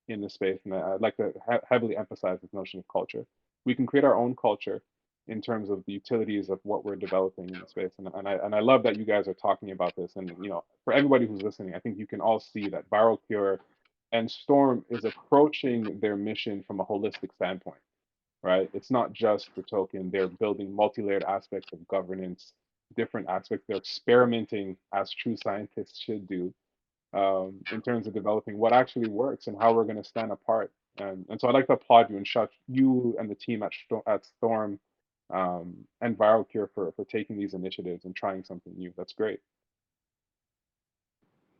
in the space. And I'd like to heavily emphasize this notion of culture. We can create our own culture in terms of the utilities of what we're developing in the space. And I love that you guys are talking about this. And for everybody who's listening, I think you can all see that ViralCure and Storm is approaching their mission from a holistic standpoint, right? It's not just the token; they're building multi-layered aspects of governance, different aspects. They're experimenting as true scientists should do in terms of developing what actually works and how we're going to stand apart. And so I'd like to applaud you and shout you and the team at Storm and ViralCure for taking these initiatives and trying something new. That's great.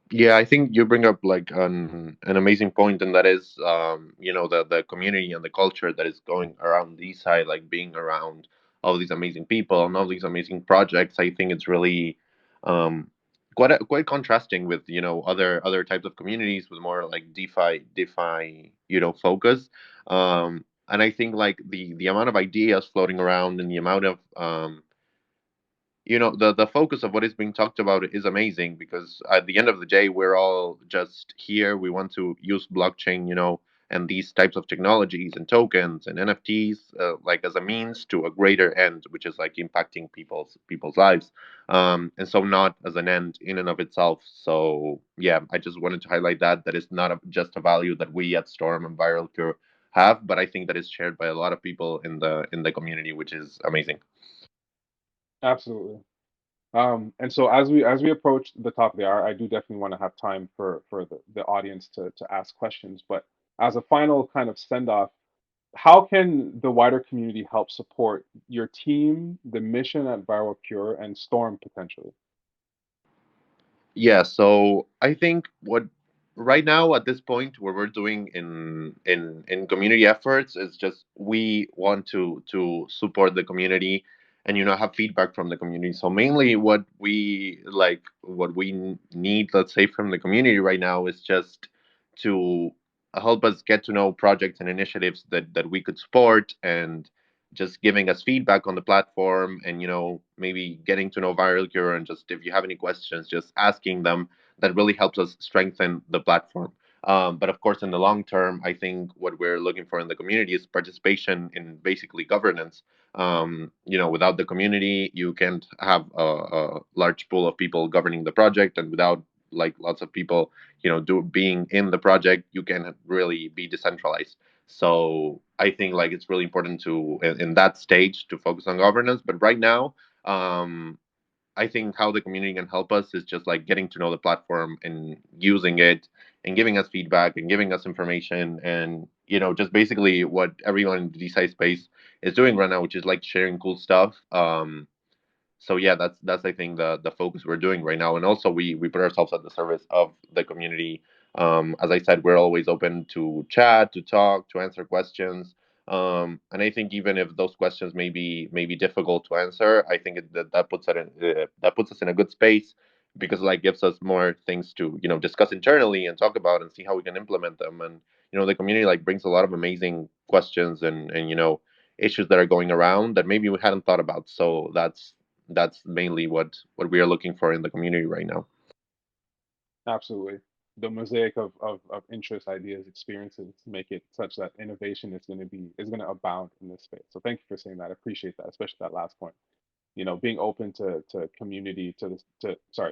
Yeah, I think you bring up like an amazing point, and that is, the community and the culture that is going around this side, like being around all these amazing people and all these amazing projects. I think it's really um, quite contrasting with other types of communities with more like DeFi focus. And I think like the amount of ideas floating around and the amount of the focus of what is being talked about is amazing, because at the end of the day we're all just here, we want to use blockchain, and these types of technologies and tokens and NFTs, like as a means to a greater end, which is like impacting people's lives, and so not as an end in and of itself. So yeah, I just wanted to highlight that is not just a value that we at Storm and ViralCure have, but I think that is shared by a lot of people in the community, which is amazing. Absolutely. And so as we approach the top of the hour, I do definitely want to have time for the audience to ask questions. But as a final kind of send off, how can the wider community help support your team, the mission at Viral Cure, and Storm potentially? Yeah, so I think what right now at this point what we're doing in community efforts is just we want to support the community and have feedback from the community. So mainly what we need, let's say, from the community right now is just to help us get to know projects and initiatives that we could support, and just giving us feedback on the platform, and maybe getting to know ViralCure, and just if you have any questions just asking them. That really helps us strengthen the platform. But of course, in the long term, I think what we're looking for in the community is participation in basically governance. Without the community you can't have a large pool of people governing the project, and without like lots of people being in the project, you can really be decentralized. So I think like it's really important to in that stage to focus on governance. But right now, um, I think how the community can help us is just like getting to know the platform and using it and giving us feedback and giving us information, and just basically what everyone in the DeSci space is doing right now, which is like sharing cool stuff. So yeah, that's I think the focus we're doing right now, and also we put ourselves at the service of the community. As I said, we're always open to chat, to talk, to answer questions. And I think even if those questions may be difficult to answer, I think that puts us in a good space, because like gives us more things to discuss internally and talk about and see how we can implement them. And the community like brings a lot of amazing questions and issues that are going around that maybe we hadn't thought about. So that's mainly what we are looking for in the community right now. Absolutely. The mosaic of interests, ideas, experiences make it such that innovation is going to abound in this space. So thank you for saying that. I appreciate that, especially that last point. Being open to community,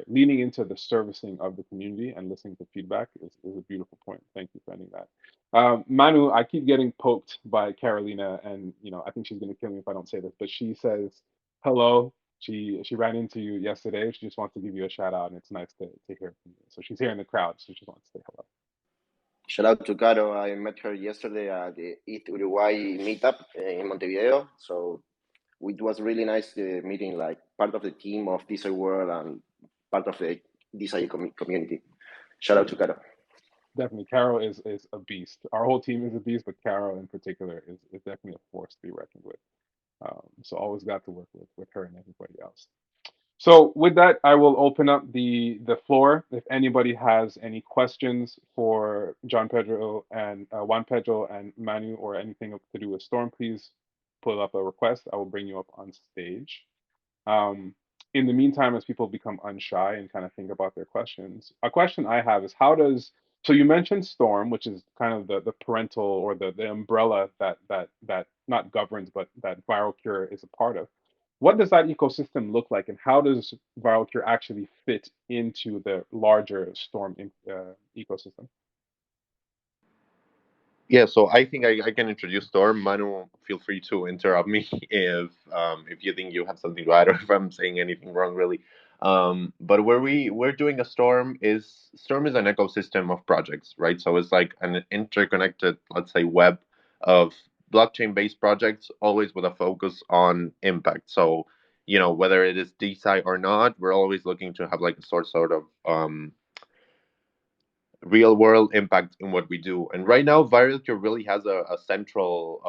leaning into the servicing of the community and listening to feedback is a beautiful point. Thank you for ending that. Manu, I keep getting poked by Carolina, and I think she's gonna kill me if I don't say this, but she says hello. She ran into you yesterday. She just wants to give you a shout out, and it's nice to hear from you. So she's here in the crowd, so she just wants to say hello. Shout out to Caro. I met her yesterday at the East Uruguay meetup in Montevideo. So it was really nice meeting like part of the team of DeSci World and part of the DeSci community. Shout out to Caro. Definitely, Carol is a beast. Our whole team is a beast, but Carol in particular is definitely a force to be reckoned with. So always got to work with her and everybody else. So with that, I will open up the floor. If anybody has any questions for John Pedro and Juan Pedro and Manu, or anything to do with Storm, please put up a request. I will bring you up on stage. Um, in the meantime, as people become unshy and kind of think about their questions, a question I have is, how does So you mentioned Storm, which is kind of the parental or the umbrella that not governs, but that ViralCure is a part of. What does that ecosystem look like, and how does ViralCure actually fit into the larger Storm ecosystem? Yeah, so I think I can introduce Storm. Manu, feel free to interrupt me if you think you have something to add or if I'm saying anything wrong, really. But where we're doing a Storm is an ecosystem of projects, right? So it's like an interconnected, let's say, web of blockchain-based projects, always with a focus on impact. So whether it is DeSci or not, we're always looking to have like a sort of real world impact in what we do. And right now, ViralCure really has a central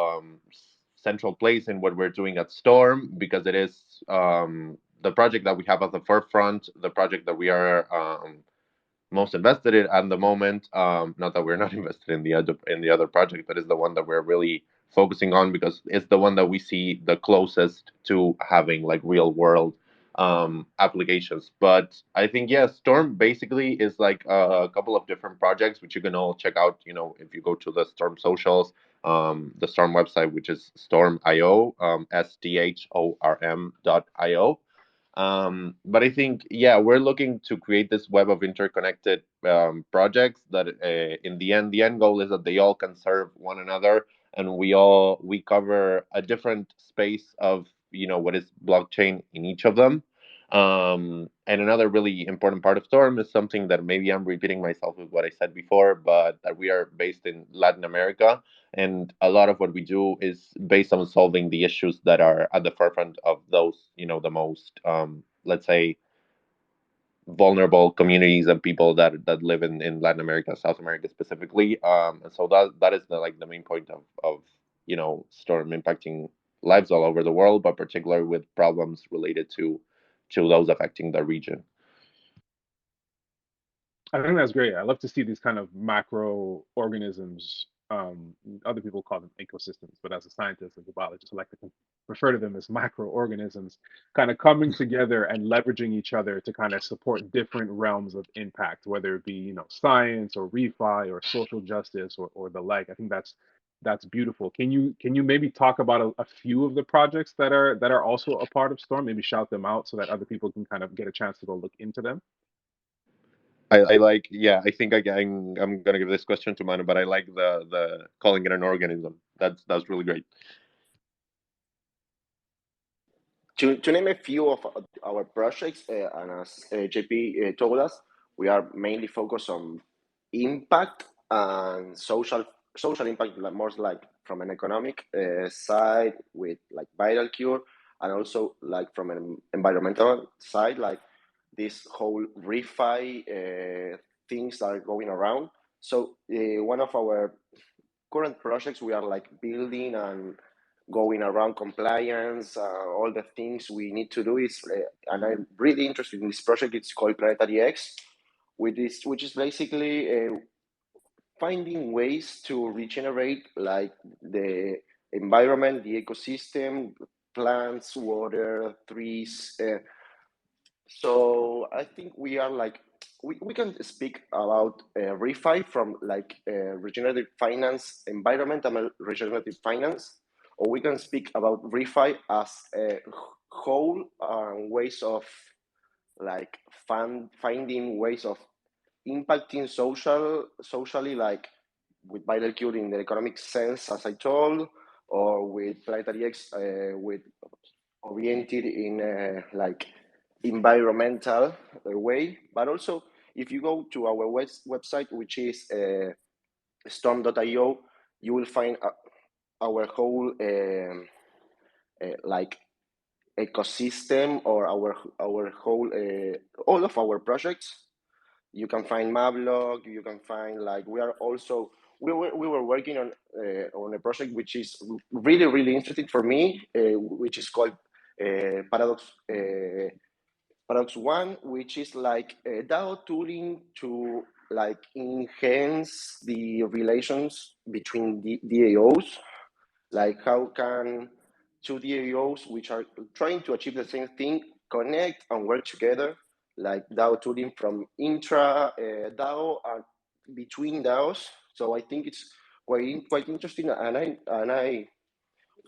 place in what we're doing at Storm because it is the project that we have at the forefront, the project that we are most invested in at the moment. Not that we're not invested in the other project, but it's the one that we're really focusing on because it's the one that we see the closest to having like real world applications. But I think Storm basically is like a couple of different projects which you can all check out. If you go to the Storm socials, the Storm website, which is Storm.io, STHORM.io. But I think, we're looking to create this web of interconnected projects that, in the end goal is that they all can serve one another, and we cover a different space of what is blockchain in each of them. And another really important part of Storm is something that maybe I'm repeating myself with what I said before, but that we are based in Latin America, and a lot of what we do is based on solving the issues that are at the forefront of those the most let's say vulnerable communities and people that live in Latin America, South America specifically. And so that is the main point of Storm impacting lives all over the world, but particularly with problems related to those affecting the region. I think that's great. I love to see these kind of macro organisms. Other people call them ecosystems, but as a scientist, as a biologist, I like to refer to them as macroorganisms, kind of coming together and leveraging each other to kind of support different realms of impact, whether it be science or refi or social justice or the like. I think that's beautiful. Can you maybe talk about a few of the projects that are also a part of Storm? Maybe shout them out so that other people can kind of get a chance to go look into them. I like, I think I'm gonna give this question to Manu, but I like the calling it an organism. That's really great. To name a few of our projects, and as JP told us, we are mainly focused on impact and social impact, more like from an economic side with like VitalCure, and also like from an environmental side, like this whole refi things that are going around. So one of our current projects we are like building and going around compliance, all the things we need to do is, and I'm really interested in this project. It's called Planetary X, which is basically finding ways to regenerate like the environment, the ecosystem, plants, water, trees. So I think we are like we can speak about refi from like regenerative finance environment and regenerative finance, or we can speak about refi as a whole ways of like finding ways of impacting socially, like with VitalCure in the economic sense, as I told, or with Planetary X with oriented in like environmental way. But also, if you go to our website, which is storm.io, you will find our whole like ecosystem, or our whole all of our projects. You can find Mablog. You can find like we were working on a project which is really interesting for me, which is called Paradox Paradox One, which is like a DAO tooling to like enhance the relations between the DAOs. Like how can two DAOs which are trying to achieve the same thing connect and work together, like DAO tooling from intra DAO and between DAOs. So I think it's quite interesting, and I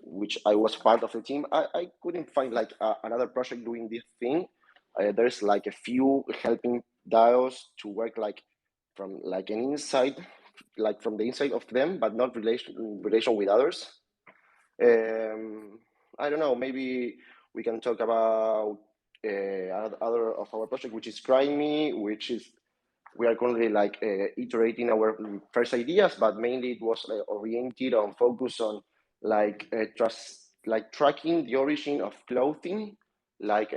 which I was part of the team. I couldn't find like another project doing this thing. There's like a few helping DAOs to work like from like an inside, like from the inside of them, but not relation with others. I don't know. Maybe we can talk about other of our project, which is Crimey, which is we are currently like iterating our first ideas, but mainly it was oriented on focus on like trust, like tracking the origin of clothing, like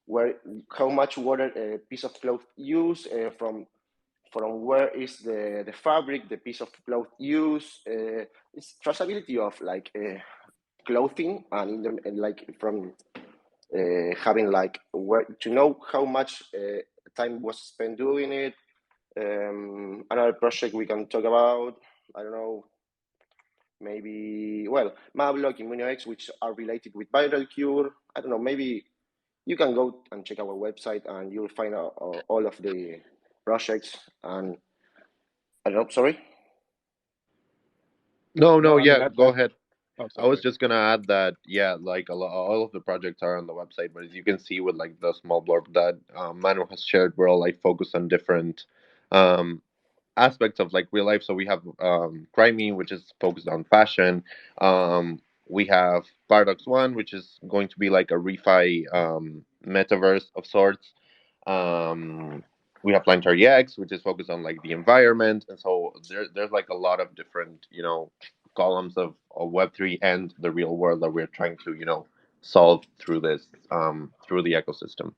where how much water a piece of cloth use from where is the fabric, the piece of cloth use. It's traceability of like clothing and like from having like where to know how much time was spent doing it. Another project we can talk about, I don't know, maybe, well, Mablock, ImmunoX, which are related with VitalCure. I don't know, maybe you can go and check our website and you'll find out all of the projects. And I don't know, sorry. No, No, I mean yeah, go that. ahead. Oh, I sorry. was just gonna add that, yeah, like all of the projects are on the website, but as you can see with like the small blurb that Manuel has shared, we're all like focused on different um, aspects of like real life. So we have Crimey, which is focused on fashion. We have Paradox One, which is going to be like a refi metaverse of sorts. We have Planetary X, which is focused on like the environment, and so there's like a lot of different columns of Web3 and the real world that we're trying to solve through this through the ecosystem.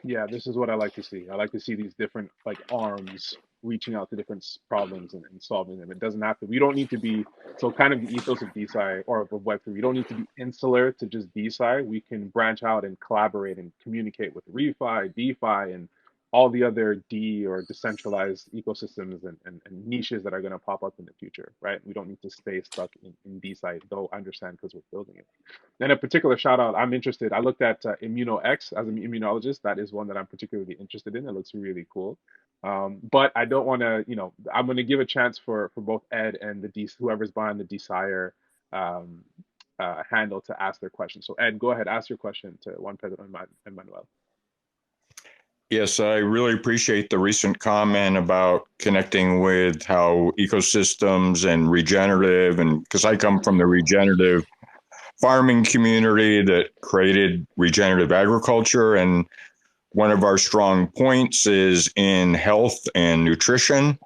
Yeah, this is what I like to see. I like to see these different like arms reaching out to different problems and solving them. It doesn't have to. We don't need to be so kind of the ethos of DeSci or of Web3. We don't need to be insular to just DeSci. We can branch out and collaborate and communicate with ReFi, DeFi, and all the other D or decentralized ecosystems and niches that are going to pop up in the future, right? We don't need to stay stuck in DeSci, though I understand because we're building it. And a particular shout out, I'm interested. I looked at ImmunoX as an immunologist. That is one that I'm particularly interested in. It looks really cool. But I don't want to, I'm going to give a chance for both Ed and whoever's behind the Desire um, handle to ask their question. So Ed, go ahead, ask your question to Juan, Pedro, and Manuel. Yes, I really appreciate the recent comment about connecting with how ecosystems and regenerative, and because I come from the regenerative farming community that created regenerative agriculture. And one of our strong points is in health and nutrition.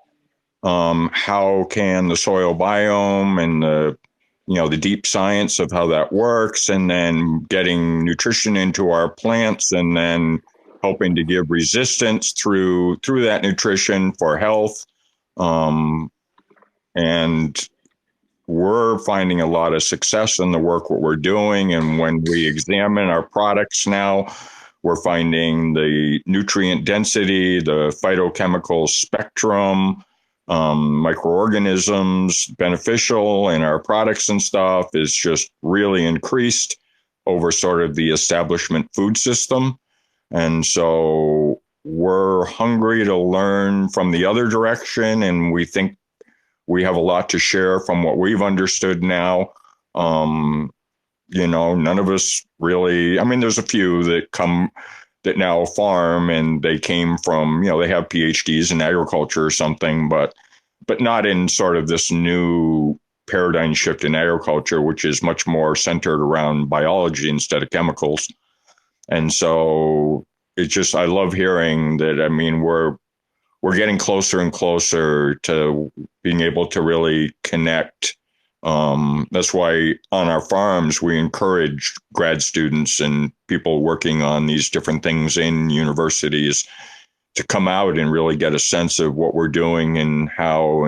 How can the soil biome and the deep science of how that works, and then getting nutrition into our plants, and then helping to give resistance through that nutrition for health. And we're finding a lot of success in the work what we're doing. And when we examine our products now, we're finding the nutrient density, the phytochemical spectrum, microorganisms beneficial in our products and stuff is just really increased over sort of the establishment food system. And so we're hungry to learn from the other direction, and we think we have a lot to share from what we've understood now. None of us really, I mean, there's a few that now farm and they came from, they have PhDs in agriculture or something, but not in sort of this new paradigm shift in agriculture, which is much more centered around biology instead of chemicals. And so it's just, I love hearing that. I mean, we're getting closer and closer to being able to really connect. That's why on our farms, we encourage grad students and people working on these different things in universities to come out and really get a sense of what we're doing and how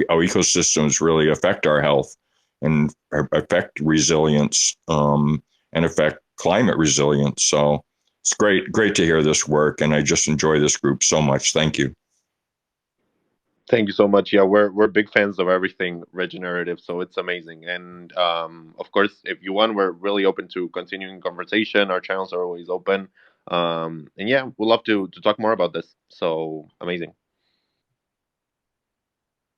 ecosystems really affect our health and affect resilience, and affect climate resilience. So it's great to hear this work. And I just enjoy this group so much. Thank you. Thank you so much. Yeah, we're big fans of everything regenerative, so it's amazing. And of course, if you want, we're really open to continuing conversation. Our channels are always open. And yeah, we'd love to talk more about this. So amazing.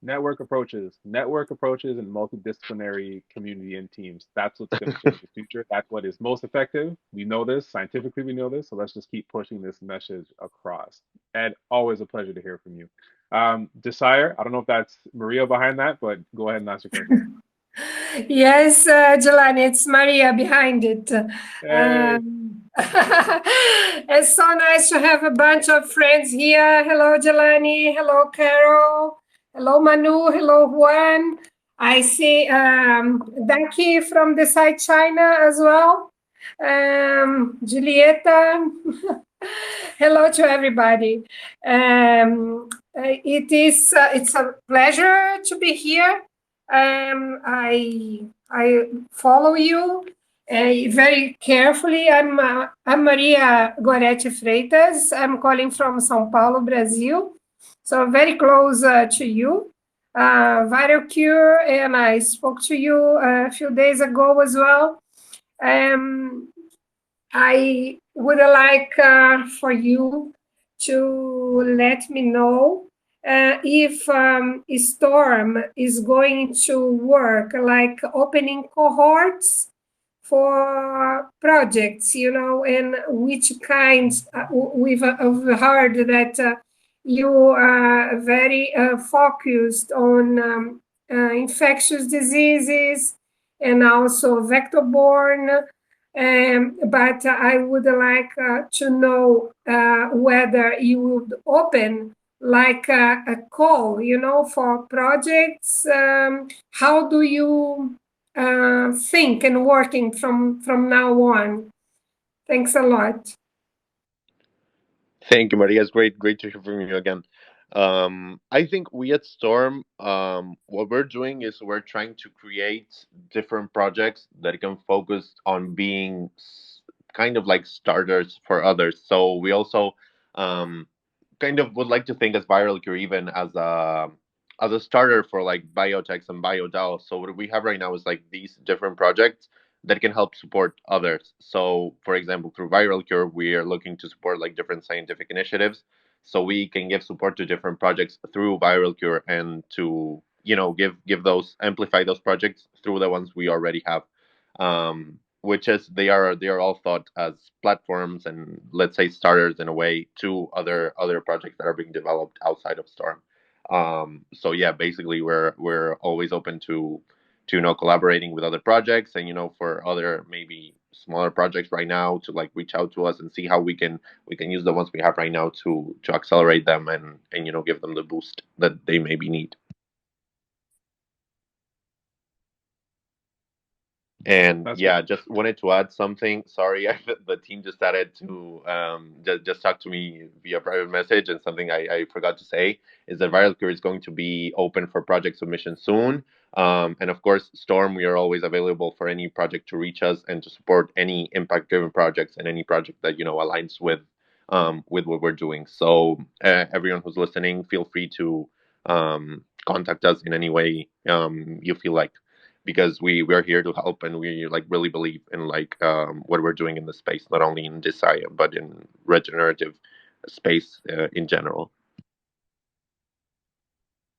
Network approaches, and multidisciplinary community and teams. That's what's going to change the future. That's what is most effective. We know this scientifically. We know this. So let's just keep pushing this message across. Ed, always a pleasure to hear from you. Desire, I don't know if that's Maria behind that, but go ahead and ask your question. Yes, Jelani, it's Maria behind it. Hey. It's so nice to have a bunch of friends here. Hello, Jelani. Hello, Carol. Hello, Manu. Hello, Juan. I see Daki from the side China as well. Julieta. Hello to everybody. It's a pleasure to be here. I follow you very carefully. I'm Maria Gorete Freitas. I'm calling from São Paulo, Brazil. So very close to you. ViralCure, and I spoke to you a few days ago as well. I would like for you to let me know if Storm is going to work like opening cohorts for projects, and which kinds. We've heard that you are very focused on infectious diseases and also vector-borne. But I would like to know whether you would open like a call, for projects. How do you think and working from now on? Thanks a lot. Thank you, Maria. It's great to hear from you again. I think we at Storm, what we're doing is we're trying to create different projects that can focus on being kind of like starters for others. So we also um, kind of would like to think as ViralCure even as a starter for like biotechs and biodAO. So what we have right now is like these different projects that can help support others. So for example, through ViralCure, we are looking to support like different scientific initiatives. So we can give support to different projects through ViralCure and to give those amplify those projects through the ones we already have. Which is they are all thought as platforms and let's say starters in a way to other projects that are being developed outside of Storm. So yeah, basically we're always open to collaborating with other projects and for other maybe smaller projects right now to like reach out to us and see how we can use the ones we have right now to accelerate them and give them the boost that they maybe need. And That's yeah, just wanted to add something. Sorry, the team just started to just talk to me via private message, and something I forgot to say is that ViralCure is going to be open for project submission soon. And of course, Storm, we are always available for any project to reach us and to support any impact-driven projects and any project that aligns with what we're doing. So everyone who's listening, feel free to contact us in any way you feel like, because we're here to help and we like really believe in like what we're doing in the space, not only in DeSci but in regenerative space in general.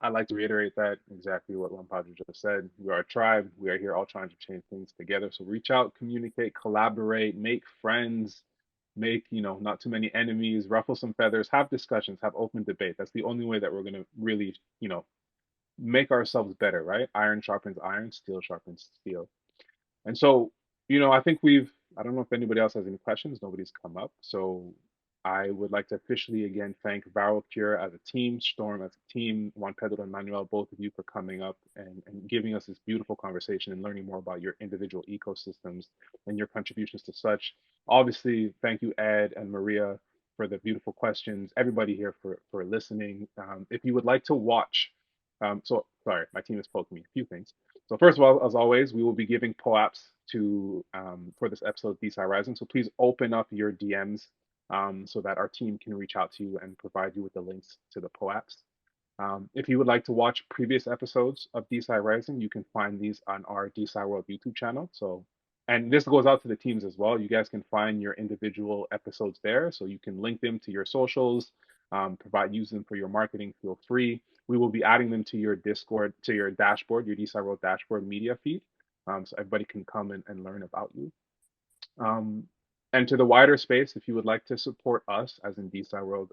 I'd like to reiterate that exactly what Juan Pedro just said. We are a tribe. We are here all trying to change things together. So reach out, communicate, collaborate, make friends, make, not too many enemies, ruffle some feathers, have discussions, have open debate. That's the only way that we're going to really, make ourselves better, right? Iron sharpens iron, steel sharpens steel. And so, I think I don't know if anybody else has any questions. Nobody's come up. So I would like to officially again thank ViralCure as a team, Storm as a team, Juan Pedro and Manuel, both of you for coming up and giving us this beautiful conversation and learning more about your individual ecosystems and your contributions to such. Obviously, thank you, Ed and Maria, for the beautiful questions. Everybody here for listening. If you would like to watch, so sorry, my team has spoke me a few things. So first of all, as always, we will be giving POAPs to for this episode of DeSci Rising. So please open up your DMs so that our team can reach out to you and provide you with the links to the POAPs. If you would like to watch previous episodes of DeSci Rising, you can find these on our DeSci World YouTube channel. So, and this goes out to the teams as well. You guys can find your individual episodes there, so you can link them to your socials. use them for your marketing, feel free. We will be adding them to your Discord, to your dashboard, your DeSci World dashboard media feed, so everybody can come and learn about you. And to the wider space, if you would like to support us as in DeSci World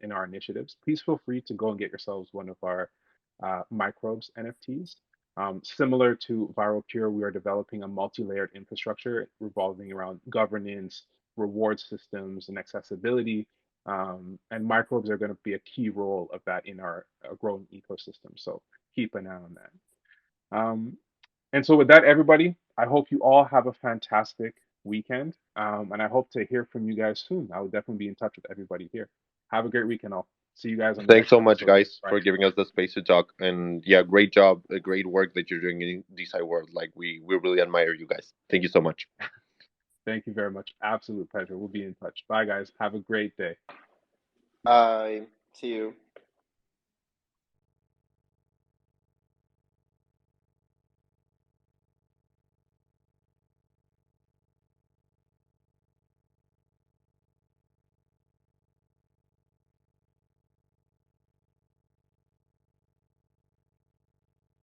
in our initiatives, please feel free to go and get yourselves one of our microbes NFTs. Similar to ViralCure, we are developing a multi-layered infrastructure revolving around governance, reward systems, and accessibility. And microbes are going to be a key role of that in our growing ecosystem. So keep an eye on that. And so with that, everybody, I hope you all have a fantastic weekend. And I hope to hear from you guys soon. I will definitely be in touch with everybody here. Have a great weekend, all. See you guys on the Thanks next so much, episode. guys, for giving us the space to talk. And yeah, great job, great work that you're doing in DeSci World. Like we really admire you guys. Thank you so much. Thank you very much. Absolute pleasure. We'll be in touch. Bye, guys. Have a great day. Bye. See you.